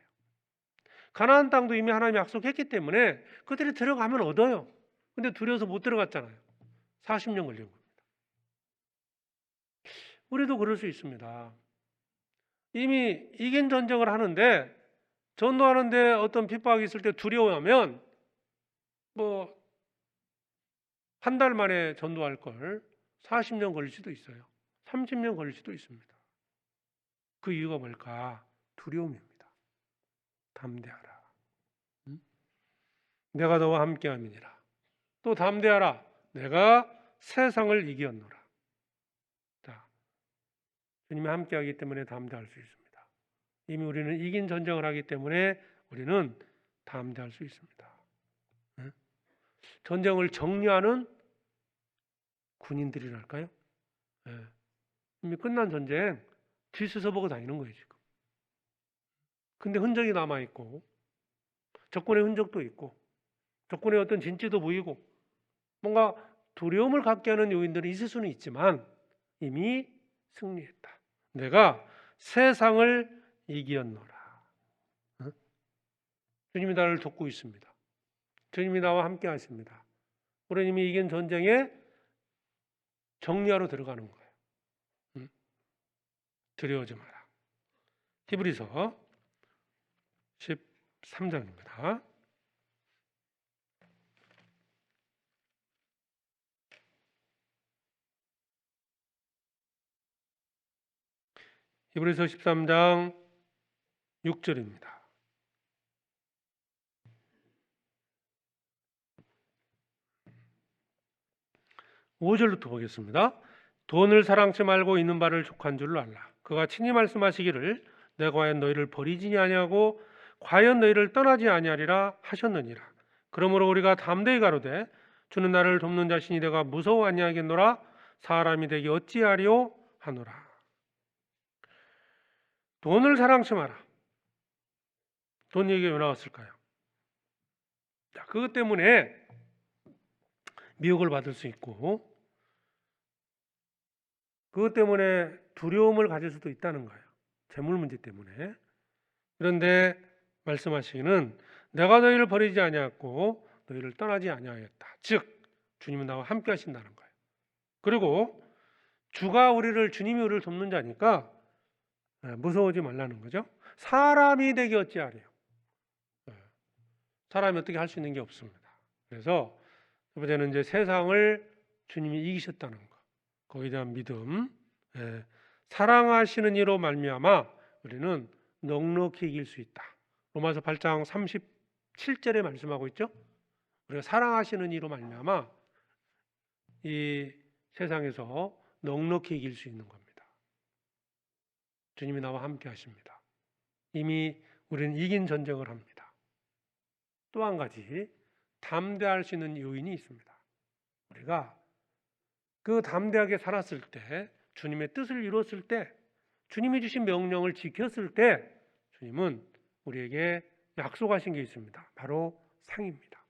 가나안 땅도 이미 하나님이 약속했기 때문에 그들이 들어가면 얻어요. 근데 두려워서 못 들어갔잖아요. 40년 걸린 겁니다. 우리도 그럴 수 있습니다. 이미 이긴 전쟁을 하는데 전도하는데 어떤 핍박이 있을 때 두려워하면 뭐 한 달 만에 전도할 걸 40년 걸릴 수도 있어요. 30년 걸릴 수도 있습니다. 그 이유가 뭘까? 두려움입니다. 담대하라. 내가 너와 함께함이니라. 또 담대하라. 내가 세상을 이기었노라. 자, 주님이 함께하기 때문에 담대할 수 있습니다. 이미 우리는 이긴 전쟁을 하기 때문에 우리는 담대할 수 있습니다. 전쟁을 정리하는 군인들이랄까요? 이미 끝난 전쟁 뒤에서 보고 다니는 거예요 지금. 근데 흔적이 남아있고 적군의 흔적도 있고 적군의 어떤 진지도 보이고 뭔가 두려움을 갖게 하는 요인들이 있을 수는 있지만 이미 승리했다. 내가 세상을 이기었노라. 주님이 나를 돕고 있습니다. 주님이 나와 함께 하십니다. 우리는 이미 이긴 전쟁에 정리하러 들어가는 거예요. 두려워하지 마라. 히브리서 13장입니다. 히브리서 13장 6절입니다. (5절부터) 보겠습니다. 돈을 사랑치 말고 있는 바를 족한 줄로 알라. 그가 친히 말씀하시기를 내가 과연 너희를 버리지 아니하고 과연 너희를 떠나지 아니하리라 하셨느니라. 그러므로 우리가 담대히 가로되 주는 나를 돕는 자신이 내가 무서워 아니하겠노라. 사람이 되기 어찌하리요 하노라. 돈을 사랑치 마라. 돈 얘기가 왜 나왔을까요? 자, 그것 때문에 미혹을 받을 수 있고 그것 때문에 두려움을 가질 수도 있다는 거예요. 재물 문제 때문에. 그런데 말씀하시기는 내가 너희를 버리지 아니하였고 너희를 떠나지 아니하였다. 즉 주님은 나와 함께 하신다는 거예요. 그리고 주님이 우리를 돕는 자니까 무서워하지 말라는 거죠. 사람이 되기 어찌하리요. 사람이 어떻게 할 수 있는 게 없습니다. 그래서 첫 번째는 이제 세상을 주님이 이기셨다는 거. 거기에 대한 믿음, 사랑하시는 이로 말미암아 우리는 넉넉히 이길 수 있다. 로마서 8장 37절에 말씀하고 있죠. 우리가 사랑하시는 이로 말미암아 이 세상에서 넉넉히 이길 수 있는 겁니다. 주님이 나와 함께 하십니다. 이미 우리는 이긴 전쟁을 합니다. 또 한 가지 담대할 수 있는 요인이 있습니다. 우리가 그 담대하게 살았을 때, 주님의 뜻을 이뤘을 때, 주님이 주신 명령을 지켰을 때 주님은 우리에게 약속하신 게 있습니다. 바로 상입니다.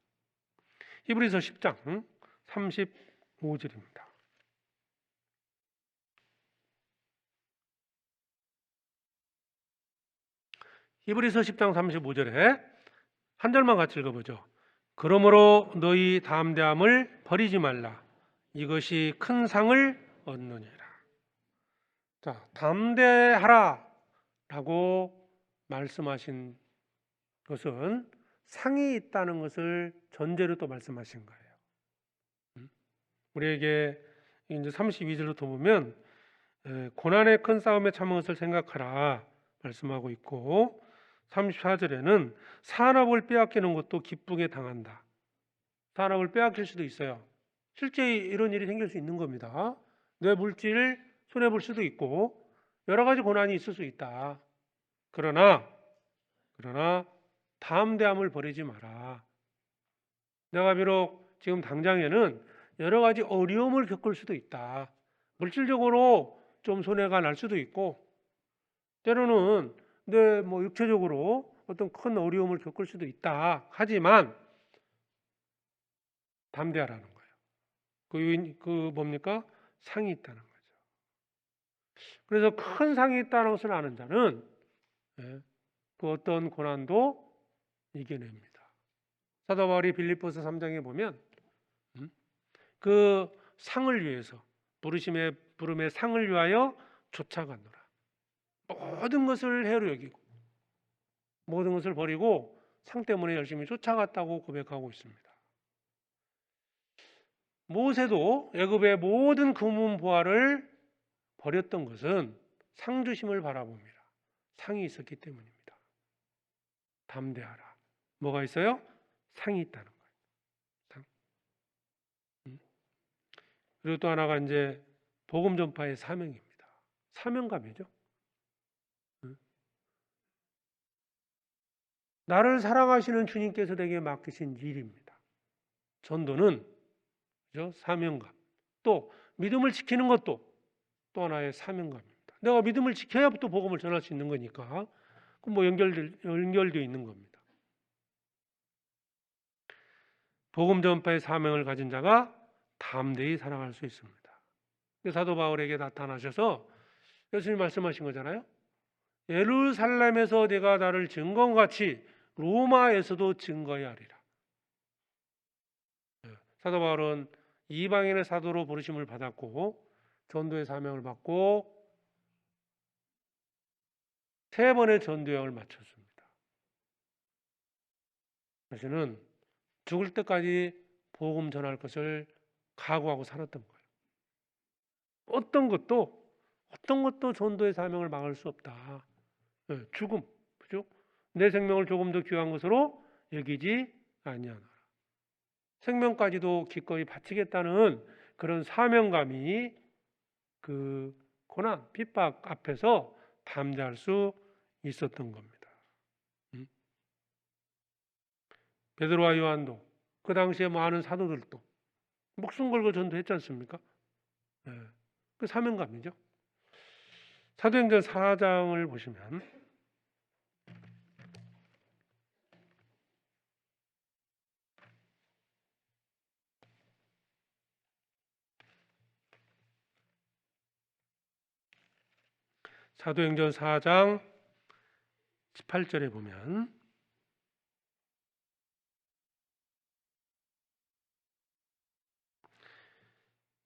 히브리서 10장 35절입니다. 히브리서 10장 35절에 한 절만 같이 읽어보죠. 그러므로 너희 담대함을 버리지 말라. 이것이 큰 상을 얻느니라. 자, 담대하라 라고 말씀하신 것은 상이 있다는 것을 전제로 또 말씀하신 거예요. 우리에게 이제 32절로 더 보면 고난의 큰 싸움에 참은 것을 생각하라 말씀하고 있고, 34절에는 산업을 빼앗기는 것도 기쁘게 당한다. 산업을 빼앗길 수도 있어요. 실제 이런 일이 생길 수 있는 겁니다. 내 물질을 손해볼 수도 있고 여러 가지 고난이 있을 수 있다. 그러나 담대함을 버리지 마라. 내가 비록 지금 당장에는 여러 가지 어려움을 겪을 수도 있다. 물질적으로 좀 손해가 날 수도 있고, 때로는 내 육체적으로 어떤 큰 어려움을 겪을 수도 있다. 하지만 담대하라는 거예요. 그 뭡니까? 상이 있다는 거죠. 그래서 큰 상이 있다는 것을 아는 자는 그 어떤 고난도 이겨냅니다. 사도 바울이 빌립보서 3장에 보면 그 상을 위해서, 부름의 상을 위하여 쫓아가노라. 모든 것을 해로 여기고 모든 것을 버리고 상 때문에 열심히 쫓아갔다고 고백하고 있습니다. 모세도 애굽의 모든 금은 보화를 버렸던 것은 상 주심을 바라봅니다. 상이 있었기 때문입니다. 담대하라. 뭐가 있어요? 상이 있다는 거예요. 상. 그리고 또 하나가 이제 복음 전파의 사명입니다. 사명감이죠. 나를 사랑하시는 주님께서 내게 맡기신 일입니다. 전도는 그죠? 사명감. 또 믿음을 지키는 것도 또 하나의 사명감입니다. 내가 믿음을 지켜야 또 복음을 전할 수 있는 거니까 연결되어 있는 겁니다. 복음 전파의 사명을 가진 자가 담대히 살아갈 수 있습니다. 사도 바울에게 나타나셔서 예수님 말씀하신 거잖아요. 예루살렘에서 내가 나를 증거같이 로마에서도 증거해야 하리라. 사도 바울은 이방인의 사도로 부르심을 받았고 전도의 사명을 받고 3번의 전도 여행을 마쳤습니다. 그래서는 죽을 때까지 복음 전할 것을 각오하고 살았던 거예요. 어떤 것도 전도의 사명을 막을 수 없다. 죽음, 그죠? 내 생명을 조금 더 귀한 것으로 여기지 아니하노라. 생명까지도 기꺼이 바치겠다는 그런 사명감이 그 고난, 핍박 앞에서 담대할 수 있었던 겁니다. 베드로와 요한도 그 당시에 많은 사도들도 목숨 걸고 전도했지 않습니까? 그 사명감이죠. 사도행전 4장을 보시면 사도행전 4장 18절에 보면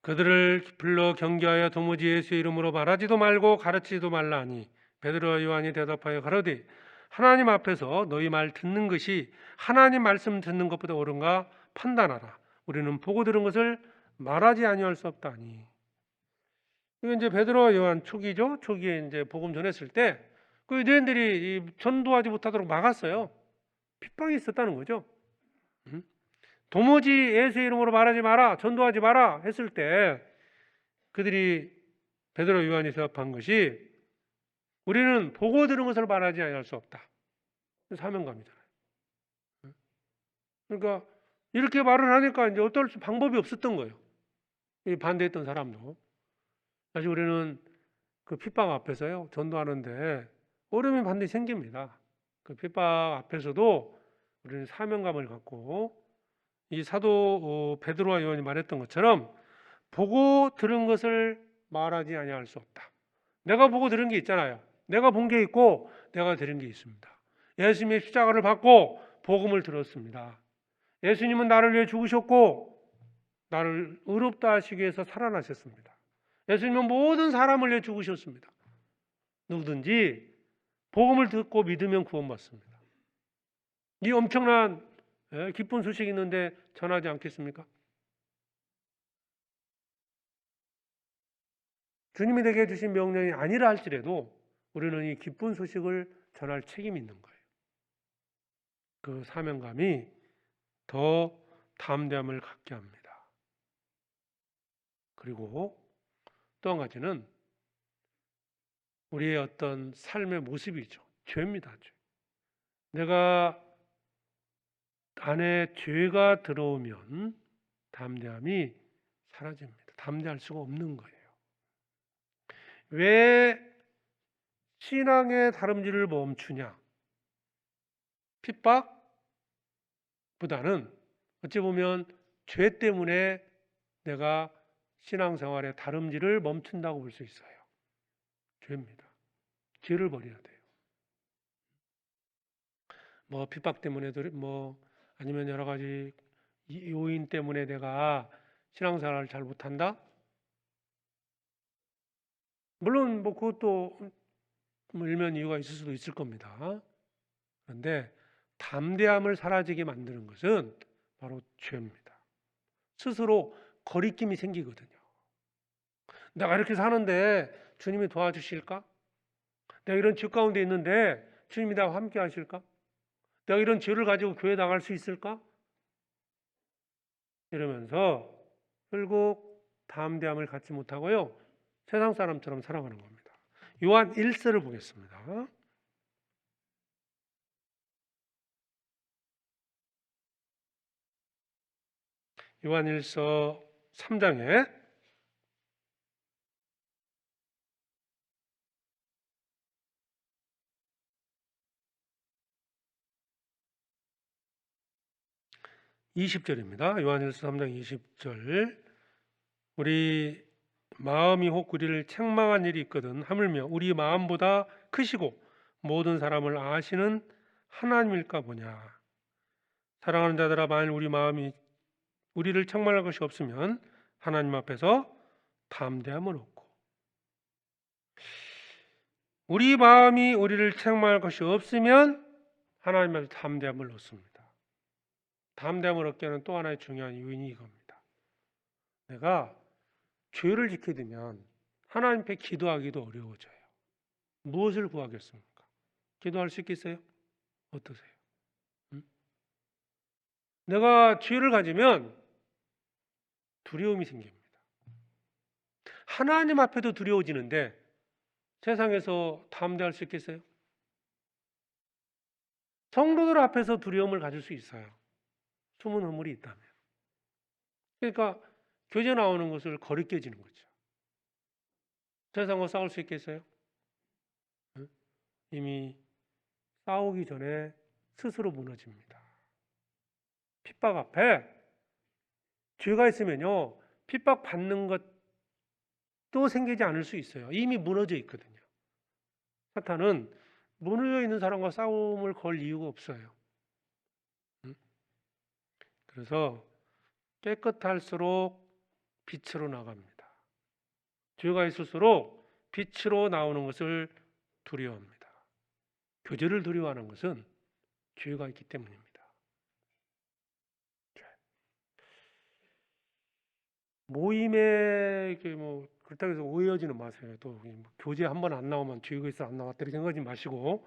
그들을 불러 경계하여 도무지 예수의 이름으로 말하지도 말고 가르치지도 말라 하니 베드로와 요한이 대답하여 가로되 하나님 앞에서 너희 말 듣는 것이 하나님 말씀 듣는 것보다 옳은가 판단하라. 우리는 보고 들은 것을 말하지 아니할 수 없다니. 이게 이제 베드로와 요한 초기죠. 초기에 이제 복음 전했을 때 그 유대인들이 전도하지 못하도록 막았어요. 핍박이 있었다는 거죠. 도무지 예수의 이름으로 말하지 마라, 전도하지 마라 했을 때 그들이 베드로 요한이 대답한 것이 우리는 보고 들은 것을 말하지 아니할 수 없다. 사명감이잖아요. 그러니까 이렇게 말을 하니까 이제 어떨 수 방법이 없었던 거예요. 이 반대했던 사람도. 사실 우리는 그 핍박 앞에서요 전도하는데 어려움이 반드시 생깁니다. 그 핍박 앞에서도 우리는 사명감을 갖고 이 사도 베드로와 요한이 말했던 것처럼 보고 들은 것을 말하지 아니할 수 없다. 내가 보고 들은 게 있잖아요. 내가 본 게 있고 내가 들은 게 있습니다. 예수님의 십자가를 받고 복음을 들었습니다. 예수님은 나를 위해 죽으셨고 나를 의롭다 하시기 위해서 살아나셨습니다. 예수님은 모든 사람을 위해 죽으셨습니다. 누구든지 복음을 듣고 믿으면 구원받습니다. 이 엄청난 기쁜 소식이 있는데 전하지 않겠습니까? 주님이 내게 주신 명령이 아니라 할지라도 우리는 이 기쁜 소식을 전할 책임이 있는 거예요. 그 사명감이 더 담대함을 갖게 합니다. 그리고 또 한 가지는 우리의 어떤 삶의 모습이죠. 죄입니다. 죄. 내가 안에 죄가 들어오면 담대함이 사라집니다. 담대할 수가 없는 거예요. 왜 신앙의 다름질을 멈추냐? 핍박보다는 어찌 보면 죄 때문에 내가 신앙생활의 다름질을 멈춘다고 볼 수 있어요. 죄입니다. 죄를 버려야 돼요. 뭐 핍박 때문에도 아니면 여러 가지 요인 때문에 내가 신앙생활을 잘 못한다? 물론 그것도 일면 이유가 있을 수도 있을 겁니다. 그런데 담대함을 사라지게 만드는 것은 바로 죄입니다. 스스로 거리낌이 생기거든요. 내가 이렇게 사는데 주님이 도와주실까? 내가 이런 죄 가운데 있는데 주님이 나와 함께 하실까? 내가 이런 죄를 가지고 교회 나갈 수 있을까? 이러면서 결국 담대함을 갖지 못하고요. 세상 사람처럼 살아가는 겁니다. 요한 1서를 보겠습니다. 요한 1서 3장에 20절입니다. 요한일서 3장 20절. 우리 마음이 혹 우리를 책망한 일이 있거든 하물며 우리 마음보다 크시고 모든 사람을 아시는 하나님일까 보냐. 사랑하는 자들아, 만일 우리 마음이 우리를 책망할 것이 없으면 하나님 앞에서 담대함을 얻고, 우리 마음이 우리를 책망할 것이 없으면 하나님 앞에서 담대함을 얻습니다. 담대함을 얻게 하는 또 하나의 중요한 요인이 이겁니다. 내가 죄를 지게 되면 하나님 앞에 기도하기도 어려워져요. 무엇을 구하겠습니까? 기도할 수 있겠어요? 어떠세요? 내가 죄를 가지면 두려움이 생깁니다. 하나님 앞에도 두려워지는데 세상에서 담대할 수 있겠어요? 성도들 앞에서 두려움을 가질 수 있어요. 숨은 허물이 있다면. 그러니까 교제 나오는 것을 거리껴지는 거죠. 세상과 싸울 수 있겠어요? 이미 싸우기 전에 스스로 무너집니다. 핍박 앞에 죄가 있으면요, 핍박 받는 것도 생기지 않을 수 있어요. 이미 무너져 있거든요. 사탄은 무너져 있는 사람과 싸움을 걸 이유가 없어요. 그래서 깨끗할수록 빛으로 나갑니다. 죄가 있을수록 빛으로 나오는 것을 두려워합니다. 교제를 두려워하는 것은 죄가 있기 때문입니다. 모임에 그렇다고 해서 오해하지는 마세요. 또 교제 한 번 안 나오면 죄가 있어 안 나왔다 이렇게 생각하지 마시고,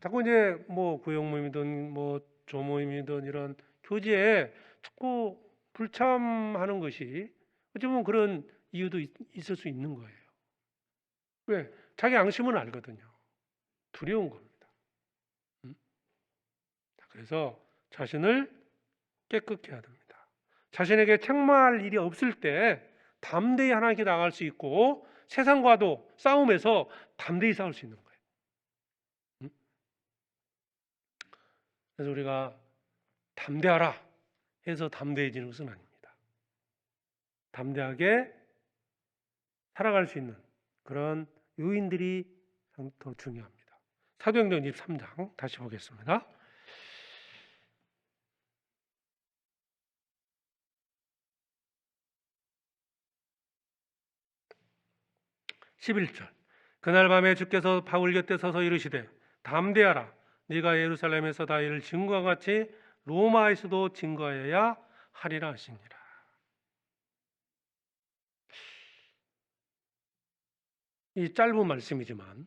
자꾸 이제 구역 모임이든 조모임이든 이런 교제에 자꾸 불참하는 것이 어찌 보면 그런 이유도 있을 수 있는 거예요. 왜? 자기 양심은 알거든요. 두려운 겁니다. 그래서 자신을 깨끗게 해야 됩니다. 자신에게 책망할 일이 없을 때 담대히 하나님께 나갈 수 있고 세상과도 싸움에서 담대히 싸울 수 있는 거예요. 그래서 우리가 담대하라 해서 담대해지는 것은 아닙니다. 담대하게 살아갈 수 있는 그런 요인들이 더 중요합니다. 사도행전 23장 다시 보겠습니다. 11절. 그날 밤에 주께서 바울 곁에 서서 이르시되 담대하라. 네가 예루살렘에서 다 이를 증거와 같이 로마에서도 증거하여야 하리라 하시니라. 이 짧은 말씀이지만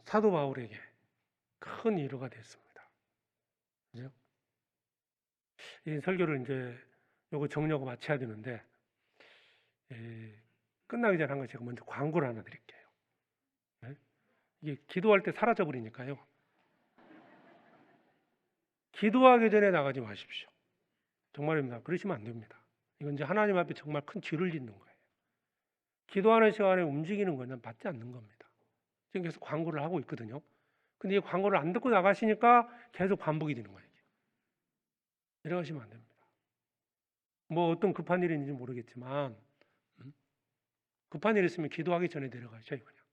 사도 바울에게 큰 위로가 됐습니다. 그죠? 이 설교를 이제 요거 정리하고 마쳐야 되는데 끝나기 전에 한 거 제가 먼저 광고를 하나 드릴게요. 네? 이게 기도할 때 사라져 버리니까요. 기도하기 전에 나가지 마십시오. 정말입니다. 그러시면 안 됩니다. 이건 이제 하나님 앞에 정말 큰 죄를 짓는 거예요. 기도하는 시간에 움직이는 것은 받지 않는 겁니다. 지금 계속 광고를 하고 있거든요. 근데 이 광고를 안 듣고 나가시니까 계속 반복이 되는 거예요. 내려가시면 안 됩니다. 뭐 어떤 급한 일이 있는지 모르겠지만 급한 일 있으면 기도하기 전에 내려가셔요. 그냥.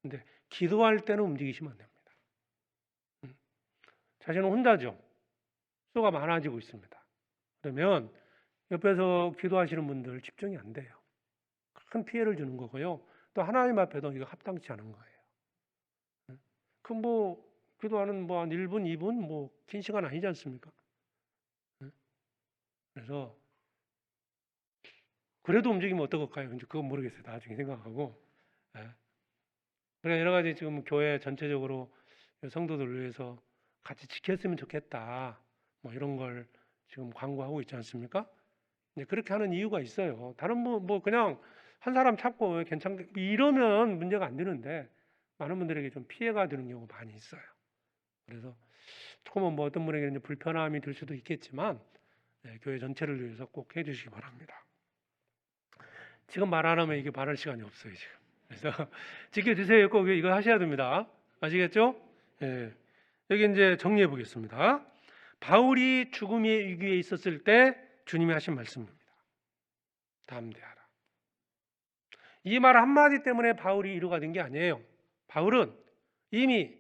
근데 기도할 때는 움직이시면 안 됩니다. 자신은 혼자죠. 수가 많아지고 있습니다. 그러면 옆에서 기도하시는 분들 집중이 안 돼요. 큰 피해를 주는 거고요. 또 하나님 앞에도 이거 합당치 않은 거예요. 그 뭐 기도하는 뭐 한 1분, 2분 뭐 긴 시간 아니지 않습니까? 그래서 그래도 움직이면 어떨까요? 이제 그건 모르겠어요. 나중에 생각하고. 그러니까 여러 가지 지금 교회 전체적으로 성도들을 위해서 같이 지켰으면 좋겠다. 뭐 이런 걸 지금 광고하고 있지 않습니까? 이제 그렇게 하는 이유가 있어요. 다른 뭐 그냥 한 사람 찾고 괜찮게 이러면 문제가 안 되는데 많은 분들에게 좀 피해가 되는 경우가 많이 있어요. 그래서 조금은 뭐 어떤 분에게는 이제 불편함이 들 수도 있겠지만 교회 전체를 위해서 꼭 해주시기 바랍니다. 지금 말 안 하면 이게 말할 시간이 없어요 지금. 그래서 지켜주세요. 꼭 이거 하셔야 됩니다. 아시겠죠? 예. 여기 이제 정리해 보겠습니다. 바울이 죽음의 위기에 있었을 때 주님이 하신 말씀입니다. 담대하라. 이 말 한마디 때문에 바울이 위로가 된 게 아니에요. 바울은 이미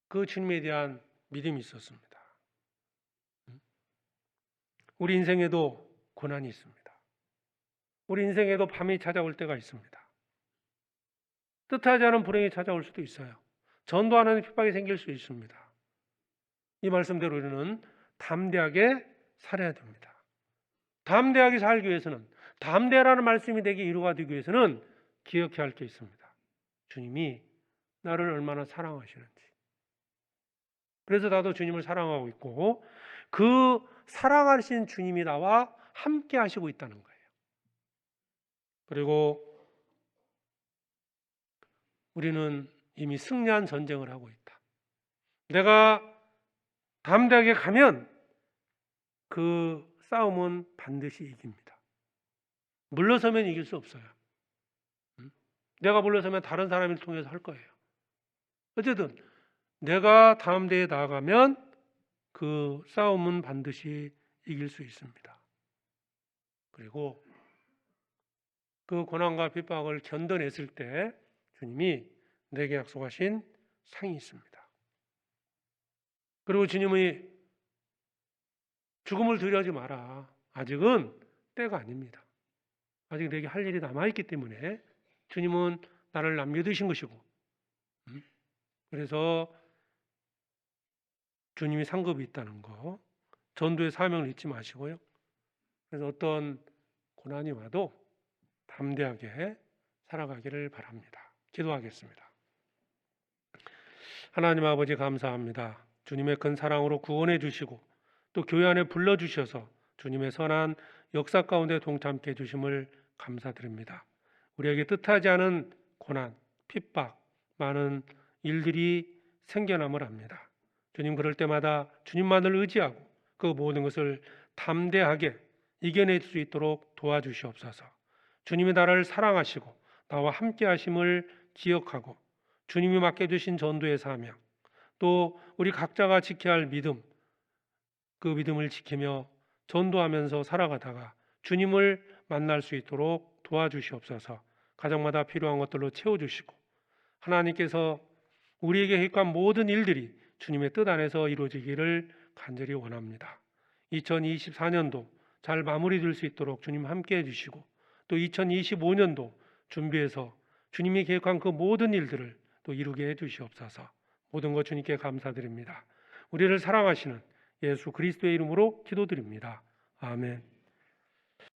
그 주님에 대한 믿음이 있었습니다. 우리 인생에도 고난이 있습니다. 우리 인생에도 밤이 찾아올 때가 있습니다. 뜻하지 않은 불행이 찾아올 수도 있어요. 전도하는 핍박이 생길 수 있습니다. 이 말씀대로 우리는 담대하게 살아야 됩니다. 담대하게 살기 위해서는 담대라는 말씀이 되게 위로가 되기 위해서는 기억해야 할 게 있습니다. 주님이 나를 얼마나 사랑하시는지. 그래서 나도 주님을 사랑하고 있고 그 사랑하신 주님이 나와 함께 하시고 있다는 거예요. 그리고 우리는 이미 승리한 전쟁을 하고 있다. 내가 담대하게 가면 그 싸움은 반드시 이깁니다. 물러서면 이길 수 없어요. 내가 물러서면 다른 사람을 통해서 할 거예요. 어쨌든 내가 담대히 나아가면 그 싸움은 반드시 이길 수 있습니다. 그리고 그 고난과 핍박을 견뎌냈을 때 주님이 내게 약속하신 상이 있습니다. 그리고 주님이 죽음을 두려워하지 마라. 아직은 때가 아닙니다. 아직 내게 할 일이 남아있기 때문에 주님은 나를 남겨두신 것이고 그래서 주님이 상급이 있다는 거 전도의 사명을 잊지 마시고요. 그래서 어떤 고난이 와도 담대하게 살아가기를 바랍니다. 기도하겠습니다. 하나님 아버지 감사합니다. 주님의 큰 사랑으로 구원해 주시고 또 교회 안에 불러주셔서 주님의 선한 역사 가운데 동참케 해주심을 감사드립니다. 우리에게 뜻하지 않은 고난, 핍박, 많은 일들이 생겨남을 합니다. 주님 그럴 때마다 주님만을 의지하고 그 모든 것을 담대하게 이겨낼 수 있도록 도와주시옵소서. 주님이 나를 사랑하시고 나와 함께 하심을 기억하고 주님이 맡겨주신 전도의 사명 또 우리 각자가 지켜야 할 믿음 그 믿음을 지키며 전도하면서 살아가다가 주님을 만날 수 있도록 도와주시옵소서. 가정마다 필요한 것들로 채워주시고 하나님께서 우리에게 허락한 모든 일들이 주님의 뜻 안에서 이루어지기를 간절히 원합니다. 2024년도 잘 마무리될 수 있도록 주님 함께 해주시고 또 2025년도 준비해서 주님이 계획한 그 모든 일들을 또 이루게 해주시옵소서. 모든 것 주님께 감사드립니다. 우리를 사랑하시는 예수 그리스도의 이름으로 기도드립니다. 아멘.